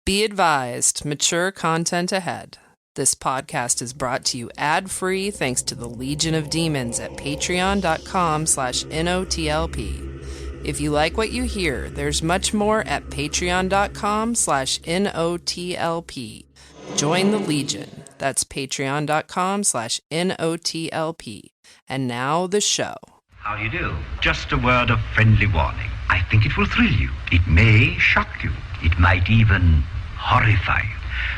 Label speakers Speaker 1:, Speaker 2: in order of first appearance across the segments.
Speaker 1: Be advised, mature content ahead. This podcast is brought to you ad-free thanks to the Legion of Demons at patreon.com/NOTLP. If you like what you hear, there's much more at patreon.com/NOTLP. Join the Legion. That's patreon.com/NOTLP. And now the show.
Speaker 2: How do you do? Just a word of friendly warning. I think it will thrill you. It may shock you. It might even horrify you.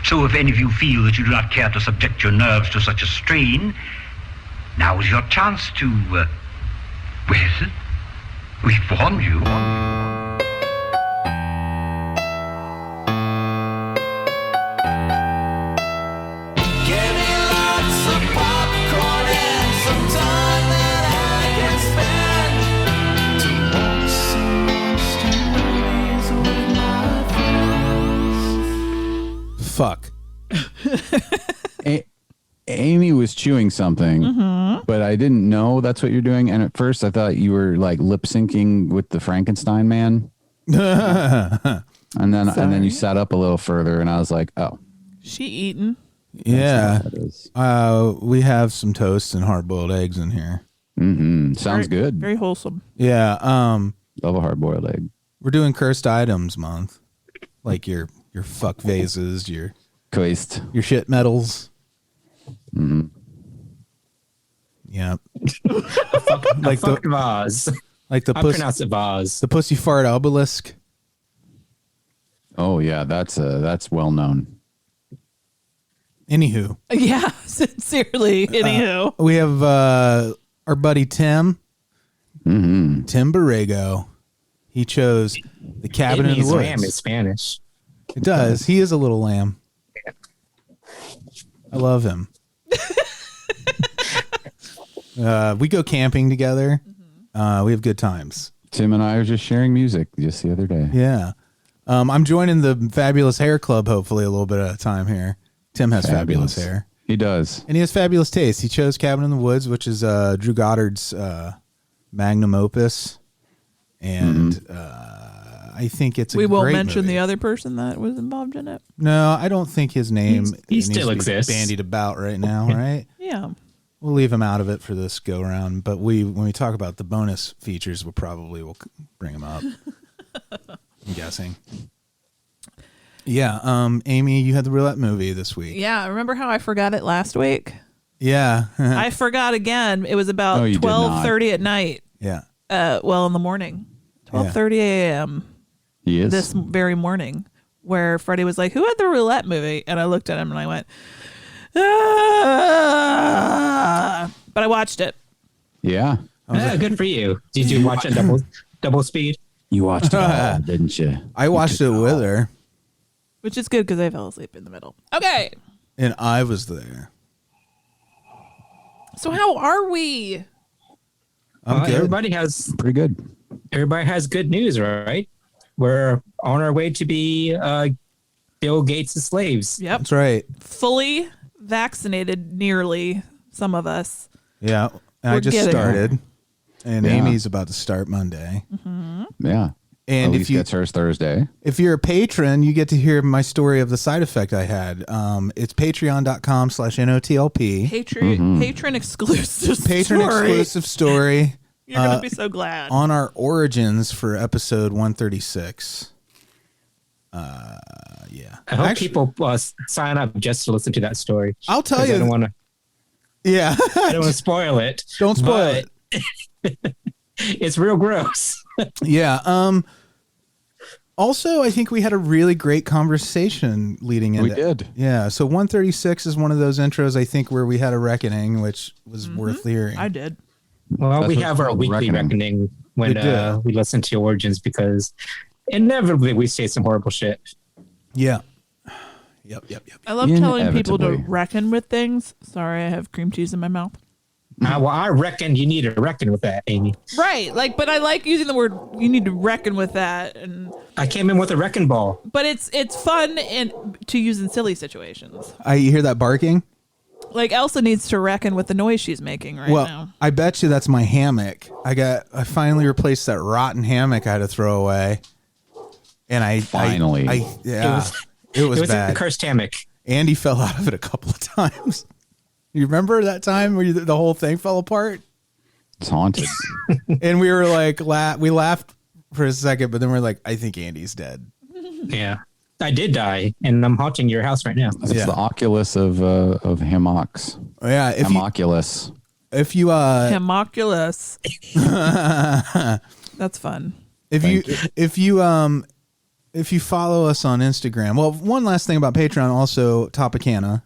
Speaker 2: So if any of you feel that you do not care to subject your nerves to such a strain, now is your chance to, well, we've warned you.
Speaker 3: Fuck.
Speaker 4: Amy was chewing something, but I didn't know that's what you're doing. And at first I thought you were like lip syncing with the Frankenstein man. and then you sat up a little further and I was like, oh.
Speaker 5: She eating.
Speaker 3: Yeah. We have some toast and hard-boiled eggs in here.
Speaker 4: Sounds good.
Speaker 5: Very wholesome.
Speaker 3: Yeah.
Speaker 4: Love a hard-boiled egg.
Speaker 3: We're doing cursed items month. Like your fuck vases, your shit metals. Yeah.
Speaker 6: Like the vase.
Speaker 3: Like the
Speaker 6: I pronounce it vase.
Speaker 3: The pussy fart obelisk.
Speaker 4: Oh yeah, that's well known.
Speaker 3: Anywho.
Speaker 5: Yeah, sincerely. Anywho.
Speaker 3: We have our buddy Tim. Tim Borrego. He chose The Cabin in the Woods.
Speaker 6: Lamb is Spanish.
Speaker 3: It does. He is a little lamb. I love him. We go camping together. We have good times.
Speaker 4: Tim and I are just sharing music just the other day.
Speaker 3: Yeah. I'm joining the Fabulous Hair Club, hopefully, a little bit at a time here. Tim has fabulous hair.
Speaker 4: He does.
Speaker 3: And he has fabulous taste. He chose Cabin in the Woods, which is Drew Goddard's magnum opus. And I think it's a great movie. We won't mention
Speaker 5: the other person that was involved in it.
Speaker 3: No, I don't think his name
Speaker 6: he still exists.
Speaker 3: Bandied about right now, right?
Speaker 5: Yeah.
Speaker 3: We'll leave him out of it for this go around, but when we talk about the bonus features, we'll bring him up. I'm guessing. Yeah, Amy, you had the roulette movie this week.
Speaker 5: Yeah, remember how I forgot it last week?
Speaker 3: Yeah.
Speaker 5: I forgot again. It was about 12:30 at night.
Speaker 3: Yeah.
Speaker 5: In the morning. 12:30 a.m.
Speaker 4: Yes.
Speaker 5: This very morning, where Freddy was like, "Who had the roulette movie?" And I looked at him and I went, "Ah!" But I watched it.
Speaker 4: Yeah.
Speaker 6: Good for you. Did you watch it double speed?
Speaker 4: You watched it all, didn't you?
Speaker 3: I watched it with her.
Speaker 5: Which is good because I fell asleep in the middle. Okay.
Speaker 3: And I was there.
Speaker 5: So how are we?
Speaker 3: I'm good.
Speaker 6: Everybody has
Speaker 4: pretty good.
Speaker 6: Everybody has good news, right? We're on our way to be Bill Gates' slaves.
Speaker 5: Yep.
Speaker 3: That's right.
Speaker 5: Fully vaccinated, nearly, some of us.
Speaker 3: Yeah. And I just started. And Amy's about to start Monday.
Speaker 4: Yeah.
Speaker 3: And
Speaker 4: Alise gets hers Thursday.
Speaker 3: If you're a patron, you get to hear my story of the side effect I had. It's patreon.com/NOTLP.
Speaker 5: Patron exclusive
Speaker 3: Patron exclusive story.
Speaker 5: You're going to be so glad.
Speaker 3: On our origins for episode 136. Yeah.
Speaker 6: I hope people sign up just to listen to that story.
Speaker 3: I'll tell you.
Speaker 6: I don't want to.
Speaker 3: Yeah.
Speaker 6: I don't want to spoil it.
Speaker 3: Don't spoil it.
Speaker 6: It's real gross.
Speaker 3: Yeah. Also, I think we had a really great conversation leading into.
Speaker 4: We did.
Speaker 3: Yeah. So 136 is one of those intros, I think, where we had a reckoning, which was worth hearing.
Speaker 5: I did.
Speaker 6: Well, we have our weekly reckoning when we listen to Origins because inevitably we say some horrible shit.
Speaker 3: Yeah. Yep.
Speaker 5: I love telling people to reckon with things. Sorry, I have cream cheese in my mouth.
Speaker 6: Well, I reckon you need to reckon with that, Amy.
Speaker 5: Right. But I like using the word, you need to reckon with that. And
Speaker 6: I came in with a wrecking ball.
Speaker 5: But it's fun to use in silly situations.
Speaker 3: You hear that barking?
Speaker 5: Like Elsa needs to reckon with the noise she's making right now.
Speaker 3: I bet you that's my hammock. I finally replaced that rotten hammock I had to throw away. And
Speaker 4: finally.
Speaker 3: Yeah. It was
Speaker 6: bad.
Speaker 3: bad.
Speaker 6: The cursed hammock.
Speaker 3: Andy fell out of it a couple of times. You remember that time where the whole thing fell apart?
Speaker 4: It's haunted.
Speaker 3: And we were like, we laughed for a second, but then we're like, I think Andy's dead.
Speaker 6: Yeah. I did die, and I'm haunting your house right now.
Speaker 4: It's the Oculus of hammocks.
Speaker 3: Yeah.
Speaker 4: Hammoculus.
Speaker 3: If you
Speaker 5: Hammoculus. That's fun.
Speaker 3: If you follow us on Instagram, well, one last thing about Patreon, also Topicana.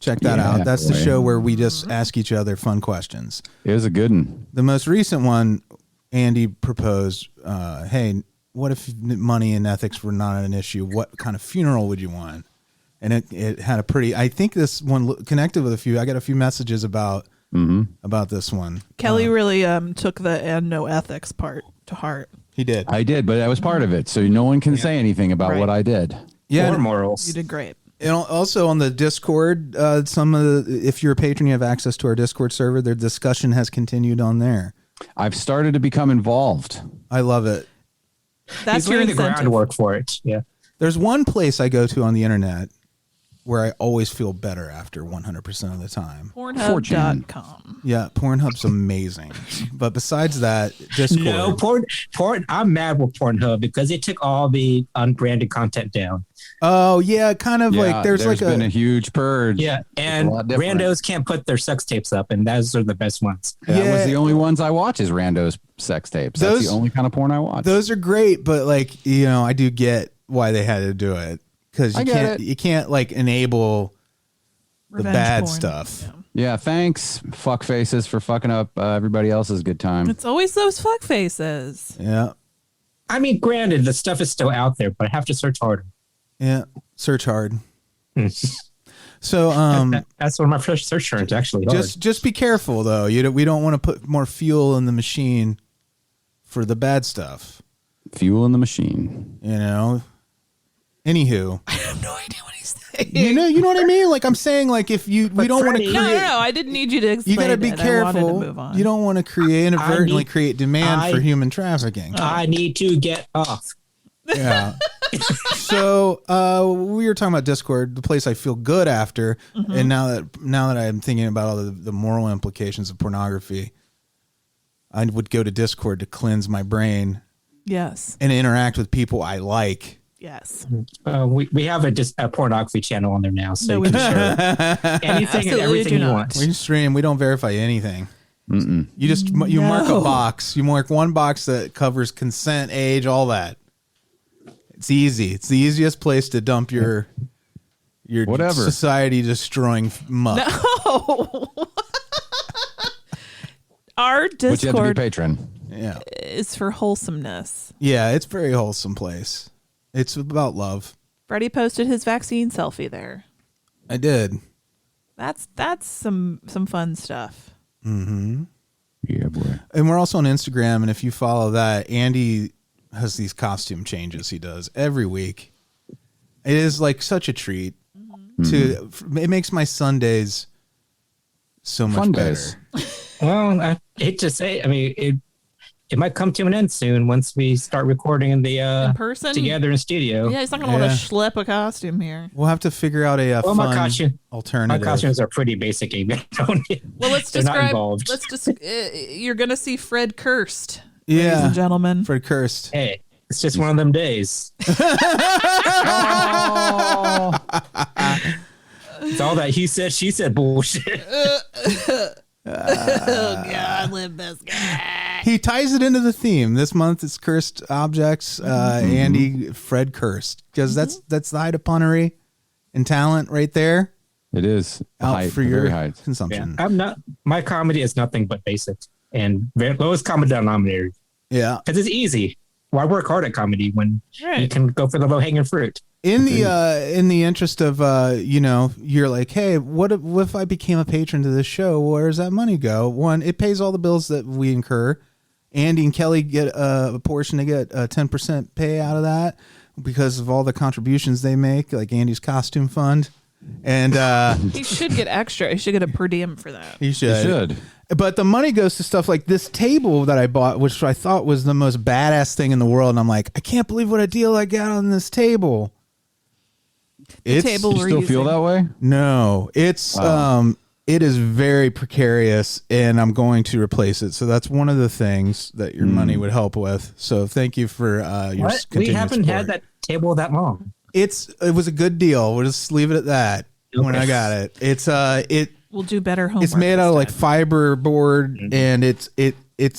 Speaker 3: Check that out. That's the show where we just ask each other fun questions.
Speaker 4: It was a good one.
Speaker 3: The most recent one, Andy proposed, hey, what if money and ethics were not an issue? What kind of funeral would you want? And it had a pretty, I think this one connected with a few. I got a few messages about this one.
Speaker 5: Kelley really took the and no ethics part to heart.
Speaker 3: He did.
Speaker 4: I did, but that was part of it. So no one can say anything about what I did.
Speaker 3: Yeah.
Speaker 6: Or morals.
Speaker 5: You did great.
Speaker 3: And also on the Discord, if you're a patron, you have access to our Discord server. Their discussion has continued on there.
Speaker 4: I've started to become involved.
Speaker 3: I love it.
Speaker 5: That's
Speaker 6: He's
Speaker 5: your
Speaker 6: laying the
Speaker 5: incentive.
Speaker 6: groundwork for it. Yeah.
Speaker 3: There's one place I go to on the internet where I always feel better after 100% of the time.
Speaker 5: Pornhub.com.
Speaker 3: Yeah, Pornhub's amazing. But besides that, Discord.
Speaker 6: No, porn. I'm mad with Pornhub because they took all the unbranded content down.
Speaker 3: Oh, yeah, kind of like there's like
Speaker 4: been a huge purge.
Speaker 6: Yeah, and randos can't put their sex tapes up, and those are the best ones.
Speaker 4: That was the only ones I watch is randos sex tapes. That's the only kind of porn I watch.
Speaker 3: Those are great, but like, I do get why they had to do it. Because you can't like enable the bad porn stuff.
Speaker 4: Yeah, thanks, fuck faces, for fucking up everybody else's good time.
Speaker 5: It's always those fuck faces.
Speaker 3: Yeah.
Speaker 6: I mean, granted, the stuff is still out there, but I have to search harder.
Speaker 3: Yeah, search hard. So
Speaker 6: that's one of my first search terms, actually.
Speaker 3: Just be careful though. We don't want to put more fuel in the machine for the bad stuff.
Speaker 4: Fuel in the machine.
Speaker 3: Anywho,
Speaker 5: I have no idea what he's saying.
Speaker 3: You know what I mean? Like I'm saying, like if we don't want to create.
Speaker 5: No. I didn't need you to explain.
Speaker 3: You got to be careful.
Speaker 5: I wanted to move on.
Speaker 3: You don't want to inadvertently create demand for human trafficking.
Speaker 6: I need to get off.
Speaker 3: Yeah. So we were talking about Discord, the place I feel good after, and now that I'm thinking about all the moral implications of pornography, I would go to Discord to cleanse my brain.
Speaker 5: Yes.
Speaker 3: And interact with people I like.
Speaker 5: Yes.
Speaker 6: We have a pornography channel on there now, so you can share anything and everything you want.
Speaker 3: We stream. We don't verify anything. You just you mark a box. You mark one box that covers consent, age, all that. It's easy. It's the easiest place to dump your
Speaker 4: whatever
Speaker 3: society destroying muck.
Speaker 5: No. Our Discord,
Speaker 4: but you have to be a patron.
Speaker 3: Yeah,
Speaker 5: is for wholesomeness.
Speaker 3: Yeah, it's a very wholesome place. It's about love.
Speaker 5: Freddy posted his vaccine selfie there.
Speaker 3: I did.
Speaker 5: That's some fun stuff.
Speaker 3: Mm-hmm.
Speaker 4: Yeah, boy.
Speaker 3: And we're also on Instagram, and if you follow that, Andy has these costume changes he does every week. It is like such a treat. It makes my Sundays so much
Speaker 4: Fun
Speaker 3: better.
Speaker 4: days.
Speaker 6: Well, I hate to say, I mean, it might come to an end soon once we start recording in
Speaker 5: person
Speaker 6: together in studio.
Speaker 5: Yeah, he's not going to want to schlep a costume here.
Speaker 3: We'll have to figure out a fun alternative.
Speaker 6: My costumes are pretty basic.
Speaker 5: Well, let's describe. You're going to see Fred cursed.
Speaker 3: Yeah,
Speaker 5: ladies and gentlemen.
Speaker 3: Fred cursed.
Speaker 6: Hey, it's just one of them days. It's all that he said, she said bullshit.
Speaker 5: Oh God, Limp Bizkit.
Speaker 3: He ties it into the theme. This month it's cursed objects. Andy, Fred cursed, because that's the height of punnery and talent right there.
Speaker 4: It is
Speaker 3: out for your
Speaker 6: Yeah.
Speaker 3: consumption.
Speaker 6: I'm not. My comedy is nothing but basic and lowest common denominator.
Speaker 3: Yeah,
Speaker 6: because it's easy. Why work hard at comedy when you can go for the low hanging fruit?
Speaker 3: In the interest of you're like, hey, what if I became a patron to this show? Where does that money go? One, it pays all the bills that we incur. Andy and Kelley get a portion. They get a 10% pay out of that because of all the contributions they make, like Andy's costume fund. And
Speaker 5: he should get extra. He should get a per diem for that.
Speaker 3: He should. But the money goes to stuff like this table that I bought, which I thought was the most badass thing in the world. And I'm like, I can't believe what a deal I got on this table. It's
Speaker 5: table
Speaker 4: You
Speaker 5: we're
Speaker 4: still
Speaker 5: using.
Speaker 4: feel that way?
Speaker 3: no, it's it is very precarious, and I'm going to replace it. So that's one of the things that your money would help with. So thank you for your
Speaker 6: What? We
Speaker 3: continued
Speaker 6: haven't
Speaker 3: support.
Speaker 6: had that table that long.
Speaker 3: It was a good deal. We'll just leave it at that. When I got it,
Speaker 5: We'll do better homework.
Speaker 3: it's made out of like
Speaker 5: next
Speaker 3: fiber board, and it's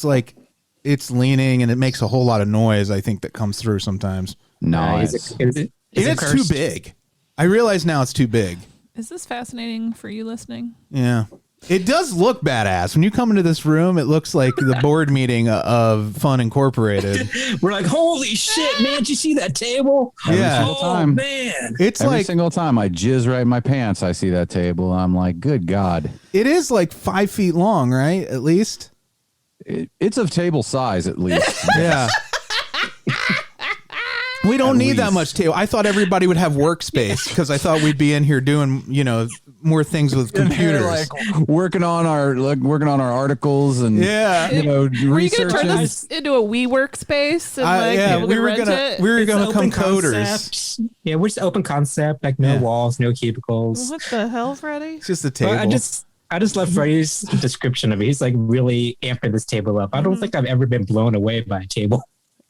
Speaker 3: like it's leaning, and it makes a whole lot of noise. I think that comes through sometimes.
Speaker 4: Nice.
Speaker 6: Is it
Speaker 3: It's too
Speaker 6: cursed?
Speaker 3: big. I realize now it's too big.
Speaker 5: time. Is this fascinating for you listening?
Speaker 3: Yeah. It does look badass. When you come into this room, it looks like the board meeting of Fun Incorporated.
Speaker 6: We're like, holy shit, man! Did you see that table?
Speaker 3: Yeah.
Speaker 4: single
Speaker 6: Oh
Speaker 4: time.
Speaker 6: man!
Speaker 3: It's
Speaker 4: Every
Speaker 3: like
Speaker 4: single time I jizz right in my pants, I see that table. I'm like, good God.
Speaker 3: it is like 5 feet long, right? At least.
Speaker 4: It's of table size, at least.
Speaker 3: Yeah. We don't
Speaker 4: At
Speaker 3: need that
Speaker 4: least.
Speaker 3: much table. I thought everybody would have workspace because I thought we'd be in here doing, more things with computers.
Speaker 4: Like working on our articles and
Speaker 3: Yeah.
Speaker 5: Were you going to turn
Speaker 6: researching.
Speaker 5: this into a WeWork space and
Speaker 3: yeah,
Speaker 5: people
Speaker 3: we
Speaker 5: could
Speaker 3: were
Speaker 5: rent
Speaker 3: gonna
Speaker 5: it?
Speaker 3: we were
Speaker 6: It's
Speaker 3: gonna become
Speaker 6: open
Speaker 3: coders.
Speaker 6: concept. Yeah, we're just open concept, like no
Speaker 3: Yeah.
Speaker 6: walls, no cubicles.
Speaker 5: What the hell, Freddy?
Speaker 3: It's just a
Speaker 6: But
Speaker 3: table.
Speaker 6: I just love Freddy's description of it. He's like really amping this table up. I don't think I've ever been blown away by a table.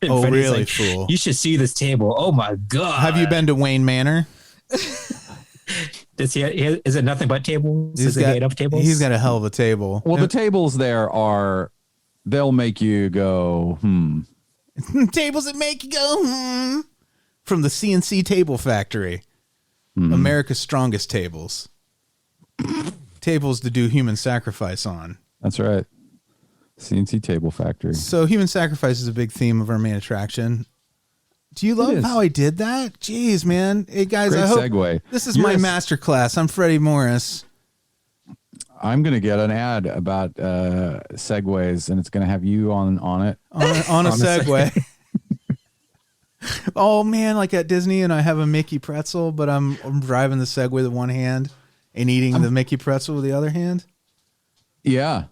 Speaker 6: And
Speaker 3: Oh,
Speaker 6: Freddy's
Speaker 3: really,
Speaker 6: like,
Speaker 3: fool?
Speaker 6: You should see this table. Oh my god!
Speaker 3: Have you been to Wayne Manor?
Speaker 6: Is it nothing but tables? Is it made of tables?
Speaker 3: He's got a hell of a table.
Speaker 4: Well, the tables there they'll make you go,
Speaker 3: Tables that make you go, From the CNC Table Factory. America's strongest tables. Tables to do human sacrifice on.
Speaker 4: That's right. CNC Table Factory.
Speaker 3: So human sacrifice is a big theme of our main attraction. Do you love
Speaker 4: is.
Speaker 3: how I did that? Jeez, man. Hey, guys,
Speaker 4: Great
Speaker 3: I hope
Speaker 4: segue.
Speaker 3: this is my
Speaker 4: Yes.
Speaker 3: master class. I'm Freddy Morris.
Speaker 4: I'm going to get an ad about Segways, and it's going to have you on it.
Speaker 3: On a Segway. Oh, man, like at Disney, and I have a Mickey pretzel, but I'm driving the Segway with one hand and eating the Mickey pretzel with the other hand.
Speaker 4: Yeah.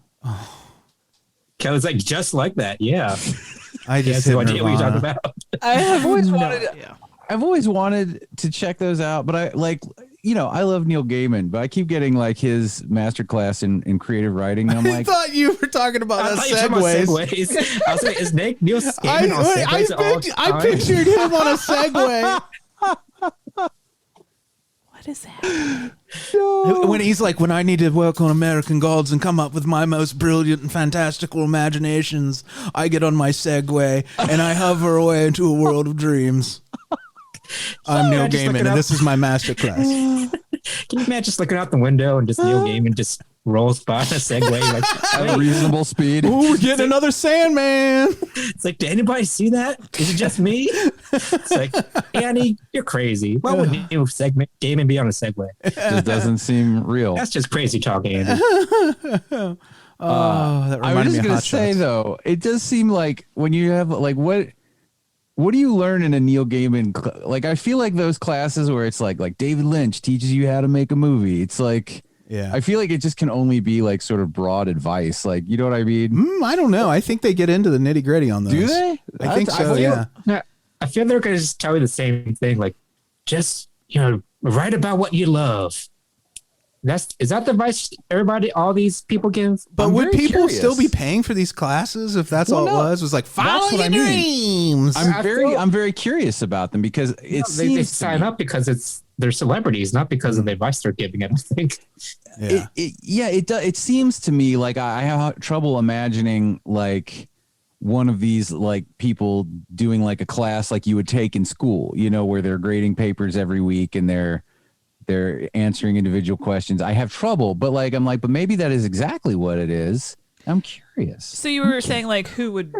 Speaker 6: Kelly's like, just like that. Yeah.
Speaker 3: I
Speaker 6: He
Speaker 3: just
Speaker 6: has
Speaker 3: hit
Speaker 6: no idea what you're talking
Speaker 3: Nirvana.
Speaker 6: about.
Speaker 5: I have
Speaker 4: always
Speaker 5: no
Speaker 4: wanted-
Speaker 5: idea.
Speaker 4: I've always wanted to check those out, but I love Neil Gaiman, but I keep getting like his masterclass in creative writing. And I'm
Speaker 3: I
Speaker 4: like,
Speaker 3: thought you were talking about
Speaker 6: I
Speaker 3: that
Speaker 6: thought you were talking about
Speaker 3: Segways.
Speaker 6: Segways. I was like, is Neil Gaiman on Segways all the
Speaker 3: I
Speaker 6: time?
Speaker 3: pictured him on a Segway.
Speaker 5: What is that?
Speaker 3: When he's like, when I need to work on American gods and come up with my most brilliant and fantastical imaginations, I get on my Segway and I hover away into a world of dreams. I'm Neil
Speaker 6: just look
Speaker 3: Gaiman,
Speaker 6: it
Speaker 3: and
Speaker 6: up.
Speaker 3: this is my masterclass.
Speaker 6: Can you imagine just looking out the window and just Neil Gaiman just rolls by on a Segway? Like,
Speaker 4: at a reasonable speed.
Speaker 3: Ooh, we're getting another Sandman.
Speaker 6: it's like, did anybody see that? Is it just me? It's like, Annie, you're crazy. Why would Neil Gaiman be on a Segway?
Speaker 4: Just doesn't seem real.
Speaker 6: That's just crazy talk, Andy.
Speaker 3: Oh, that
Speaker 4: I was
Speaker 3: reminded me
Speaker 4: just
Speaker 3: of
Speaker 4: gonna
Speaker 3: Hot
Speaker 4: say
Speaker 3: Shots.
Speaker 4: though, it does seem like when you have like what do you learn in a Neil Gaiman? Like I feel like those classes where it's like David Lynch teaches you how to make a movie. It's like
Speaker 3: Yeah.
Speaker 4: I feel like it just can only be like sort of broad advice. Like you know what I mean?
Speaker 3: I don't know. I think they get into the nitty gritty on those.
Speaker 4: Do they?
Speaker 3: I think so.
Speaker 4: feel-
Speaker 3: Yeah.
Speaker 6: I feel they're going to just tell you the same thing. Like, just, write about what you love. Is that the advice all these people give?
Speaker 3: But
Speaker 4: I'm
Speaker 3: would
Speaker 4: very
Speaker 3: people
Speaker 4: curious.
Speaker 3: still be paying for these classes if that's all it
Speaker 4: no.
Speaker 3: was? Was like, follow
Speaker 4: That's what
Speaker 3: your
Speaker 4: I mean.
Speaker 3: dreams.
Speaker 4: I'm very curious about them because it
Speaker 6: They
Speaker 4: seems to
Speaker 6: sign
Speaker 4: me-
Speaker 6: up because they're celebrities, not because of the advice they're giving. I don't think.
Speaker 3: Yeah.
Speaker 4: It seems to me like I have trouble imagining like one of these like people doing like a class like you would take in school, where they're grading papers every week and they're answering individual questions. I have trouble, but but maybe that is exactly what it is. I'm curious.
Speaker 5: So you were saying like who would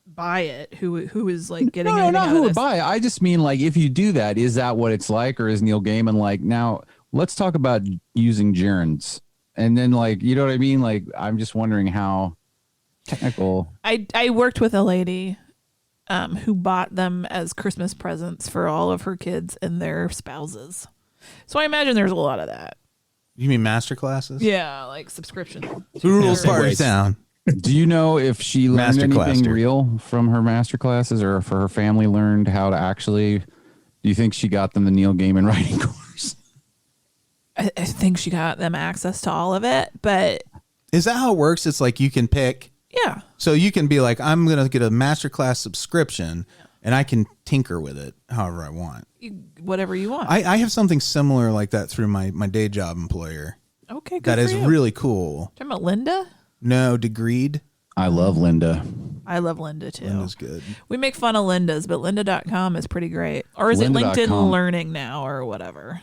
Speaker 5: buy it? Who is like getting
Speaker 4: No,
Speaker 5: anything
Speaker 4: not
Speaker 5: out
Speaker 4: who
Speaker 5: of
Speaker 4: would
Speaker 5: this?
Speaker 4: buy it. I just mean like if you do that, is that what it's like, or is Neil Gaiman like now? Let's talk about using gerunds, and then you know what I mean. Like I'm just wondering how technical.
Speaker 5: I worked with a lady who bought them as Christmas presents for all of her kids and their spouses. So I imagine there's a lot of that.
Speaker 3: You mean master classes?
Speaker 5: Yeah, like subscription.
Speaker 3: Who rules
Speaker 6: Yeah.
Speaker 3: parties down?
Speaker 4: Do you know if she learned
Speaker 3: Masterclass,
Speaker 4: anything
Speaker 3: dude.
Speaker 4: real from her master classes, or if her family learned how to actually Do you think she got them the Neil Gaiman writing course?
Speaker 5: I think she got them access to all of it, but
Speaker 3: Is that how it works? It's like you can pick.
Speaker 5: yeah.
Speaker 3: So you can be like, I'm going to get a masterclass subscription and I can tinker with it however I want.
Speaker 5: Whatever you want.
Speaker 3: I have something similar like that through my day job employer.
Speaker 5: Okay, good
Speaker 3: That
Speaker 5: for
Speaker 3: is
Speaker 5: you.
Speaker 3: really cool.
Speaker 5: Talking about Linda?
Speaker 3: No, Degreed.
Speaker 4: I love Linda.
Speaker 5: I love Linda too.
Speaker 3: Linda's good.
Speaker 5: We make fun of Linda's, but lynda.com is pretty great. Or is it
Speaker 4: Lynda.com.
Speaker 5: LinkedIn Learning now or whatever?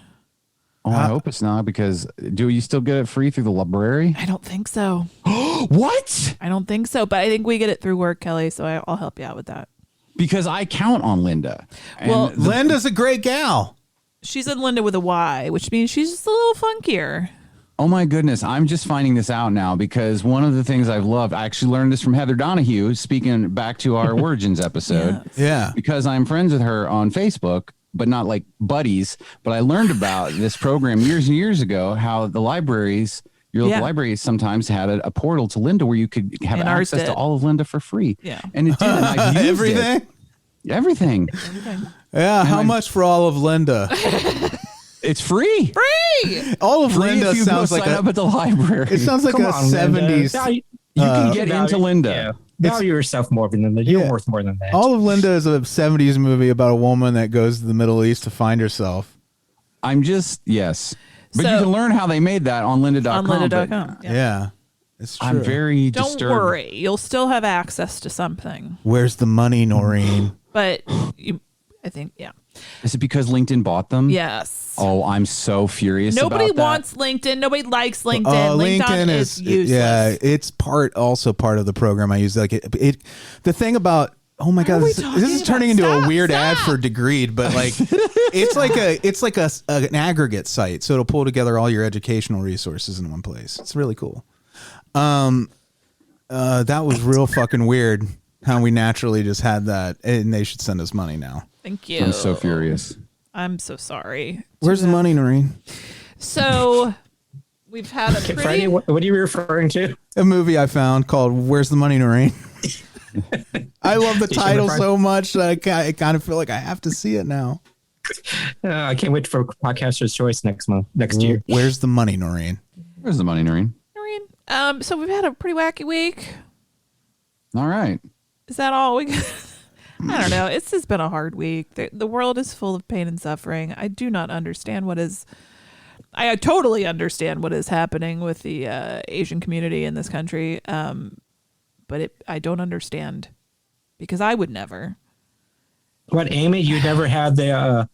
Speaker 4: Oh, I hope it's not, because do you still get it free through the library?
Speaker 5: I don't think so.
Speaker 4: What?
Speaker 5: I don't think so, but I think we get it through work, Kelley, so I'll help you out with that.
Speaker 4: Because I count on Linda. And
Speaker 5: Well,
Speaker 3: Linda's a great gal.
Speaker 5: She's in Linda with a Y, which means she's just a little funkier.
Speaker 4: oh my goodness, I'm just finding this out now, because one of the things I've loved, I actually learned this from Heather Donahue, speaking back to our Origins episode.
Speaker 5: Yes.
Speaker 3: Yeah.
Speaker 4: Because I'm friends with her on Facebook, but not like buddies. But I learned about this program years and years ago, how the libraries, your local
Speaker 5: Yeah.
Speaker 4: libraries sometimes had a portal to Linda where you could have
Speaker 5: And ours
Speaker 4: access to
Speaker 5: did.
Speaker 4: all of Linda for free.
Speaker 5: Yeah.
Speaker 4: And it did. And I've used
Speaker 3: Everything.
Speaker 4: it. Everything.
Speaker 3: Yeah. How much for all of Linda?
Speaker 4: It's free.
Speaker 5: Free!
Speaker 3: All of
Speaker 4: Free
Speaker 3: Linda
Speaker 4: if you
Speaker 3: sounds
Speaker 4: go
Speaker 3: like
Speaker 4: sign up
Speaker 3: a.
Speaker 4: at the library.
Speaker 3: It sounds like
Speaker 6: Come
Speaker 3: a
Speaker 6: on, Linda.
Speaker 3: 70s.
Speaker 6: Value-
Speaker 4: you can get
Speaker 6: value-
Speaker 4: into Linda.
Speaker 6: Yeah. Value yourself more than Linda. You're
Speaker 3: Yeah.
Speaker 6: worth more than that.
Speaker 3: All of Linda is a 70s movie about a woman that goes to the Middle East to find herself.
Speaker 4: I'm just, yes. But
Speaker 5: So-
Speaker 4: you can learn how they made that on lynda.com.
Speaker 5: On
Speaker 4: but
Speaker 5: lynda.com.
Speaker 3: Yeah. It's true.
Speaker 4: I'm very
Speaker 5: Don't
Speaker 4: disturbed.
Speaker 5: worry. You'll still have access to something.
Speaker 3: Where's the money, Noreen?
Speaker 5: But I think, yeah.
Speaker 4: Is it because LinkedIn bought them?
Speaker 5: Yes.
Speaker 4: Oh, I'm so furious
Speaker 5: Nobody
Speaker 4: about that.
Speaker 5: wants LinkedIn. Nobody likes LinkedIn.
Speaker 3: LinkedIn is
Speaker 5: useless.
Speaker 3: yeah, it's part of the program I use. Like it the thing about oh my god,
Speaker 5: we
Speaker 3: this
Speaker 5: talking
Speaker 3: is turning
Speaker 5: about?
Speaker 3: into a
Speaker 5: Stop,
Speaker 3: weird ad
Speaker 5: stop.
Speaker 3: for Degreed, but like it's like an aggregate site, so it'll pull together all your educational resources in one place. It's really cool. That was real fucking weird how we naturally just had that, and they should send us money now.
Speaker 5: Thank you.
Speaker 4: I'm so furious.
Speaker 5: I'm so sorry.
Speaker 3: Where's the money, Noreen?
Speaker 5: So we've had a
Speaker 6: Okay,
Speaker 5: pretty...
Speaker 6: Freddie, what are you referring to?
Speaker 3: A movie I found called "Where's the Money, Noreen." I love the title so much that I kind of feel like I have to see it now.
Speaker 6: I can't wait for Podcaster's Choice next year.
Speaker 3: Where's the money, Noreen?
Speaker 4: Where's the money, Noreen?
Speaker 5: Noreen. So we've had a pretty wacky week.
Speaker 4: All right.
Speaker 5: Is that all we got? I don't know. It's just been a hard week. The world is full of pain and suffering. I do not understand what is... I totally understand what is happening with the Asian community in this country, but I don't understand because I would never.
Speaker 6: What, Amy? You never had the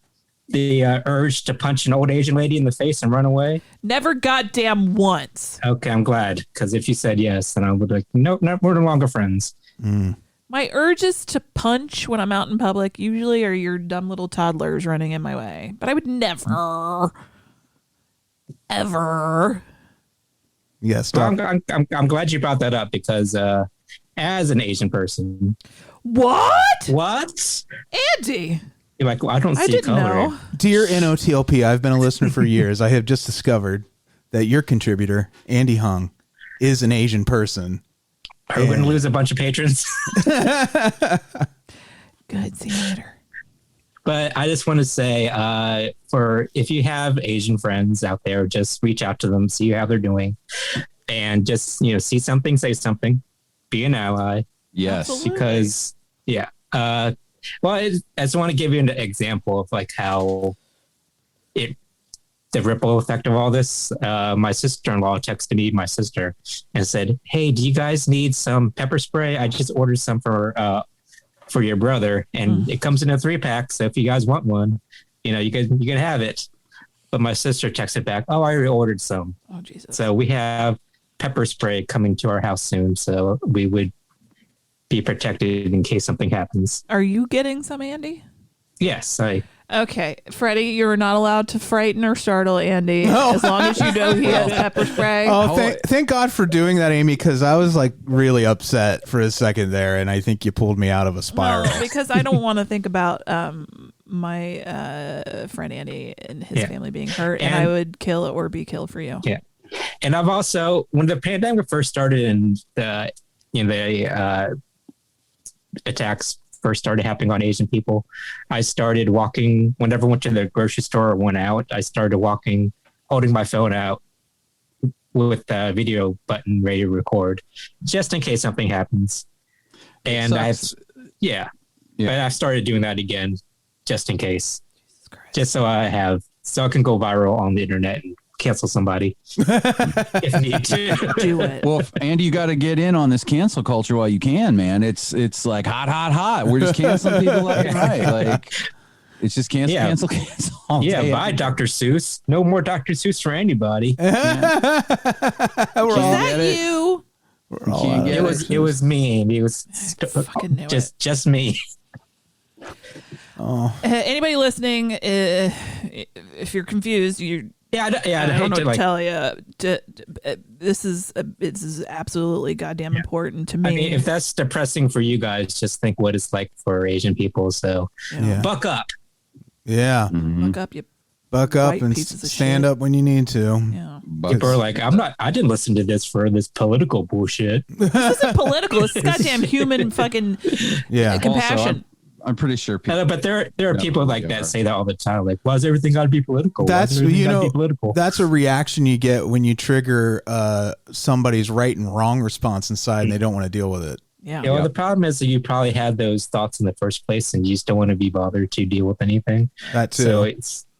Speaker 6: urge to punch an old Asian lady in the face and run away?
Speaker 5: Never goddamn once.
Speaker 6: Okay, I'm glad, because if you said yes, then I would be like, nope, we're no longer friends.
Speaker 5: My urges to punch when I'm out in public usually are your dumb little toddlers running in my way, but I would never, ever.
Speaker 3: Yes.
Speaker 6: Well, I'm glad you brought that up, because as an Asian person,
Speaker 5: What? Andy,
Speaker 6: you're like, well, I don't
Speaker 5: I
Speaker 6: see
Speaker 5: didn't
Speaker 6: color.
Speaker 5: know.
Speaker 3: Dear NOTLP, I've been a listener for years. I have just discovered that your contributor, Andy Hung, is an Asian person.
Speaker 6: Are we going to lose a bunch of patrons?
Speaker 5: Good. See you later.
Speaker 6: But I just want to say, for if you have Asian friends out there, just reach out to them, see how they're doing, and just see something, say something, be an ally.
Speaker 4: Yes.
Speaker 5: Absolutely.
Speaker 6: Because well, I just want to give you an example of like how the ripple effect of all this. My sister-in-law texted me, my sister, and said, "Hey, do you guys need some pepper spray? I just ordered some for your brother, and it comes in a 3-pack. So if you guys want one, you can have it." But my sister texted back, "Oh, I already ordered some."
Speaker 5: Oh Jesus.
Speaker 6: So we have pepper spray coming to our house soon, so we would be protected in case something happens.
Speaker 5: Are you getting some, Andy?
Speaker 6: Yes,
Speaker 5: Okay, Freddie, you're not allowed to frighten or startle Andy as long as you know he has pepper spray.
Speaker 3: Oh, thank God for doing that, Amy, because I was like really upset for a second there, and I think you pulled me out of a spiral.
Speaker 5: Well, because I don't want to think about my friend Andy and his family being hurt, and I would kill it or be killed for you.
Speaker 6: Yeah. And I've also, when the pandemic first started and the attacks first started happening on Asian people. I started walking whenever I went to the grocery store or went out. I started walking, holding my phone out with the video button ready to record, just in case something happens. And I started doing that again, just in case, just so I can go viral on the internet and cancel somebody if need to.
Speaker 5: Do it.
Speaker 4: Well, Andy, you got to get in on this cancel culture while you can, man. It's like hot. We're just canceling people left and right. Like, it's just cancel. All day.
Speaker 6: Bye, Dr. Seuss. No more Dr. Seuss for anybody.
Speaker 5: Is that you?
Speaker 6: It was me. It was just me.
Speaker 5: Anybody listening, if you're confused, I don't know what to tell you. This is absolutely goddamn important to me.
Speaker 6: I mean, if that's depressing for you guys, just think what it's like for Asian people. So, buck up.
Speaker 3: Yeah, buck up and stand up when you need to.
Speaker 5: Yeah.
Speaker 6: People are like, I didn't listen to this for this political bullshit.
Speaker 5: This isn't political. This is goddamn human fucking compassion.
Speaker 4: Also, I'm pretty sure people.
Speaker 6: But there are people like that say that all the time. Like, why does everything got to be political?
Speaker 3: That's that's a reaction you get when you trigger somebody's right and wrong response inside, and they don't want to deal with it.
Speaker 5: Yeah.
Speaker 6: Well, the problem is that you probably had those thoughts in the first place, and you just don't want to be bothered to deal with anything.
Speaker 3: That too.
Speaker 6: So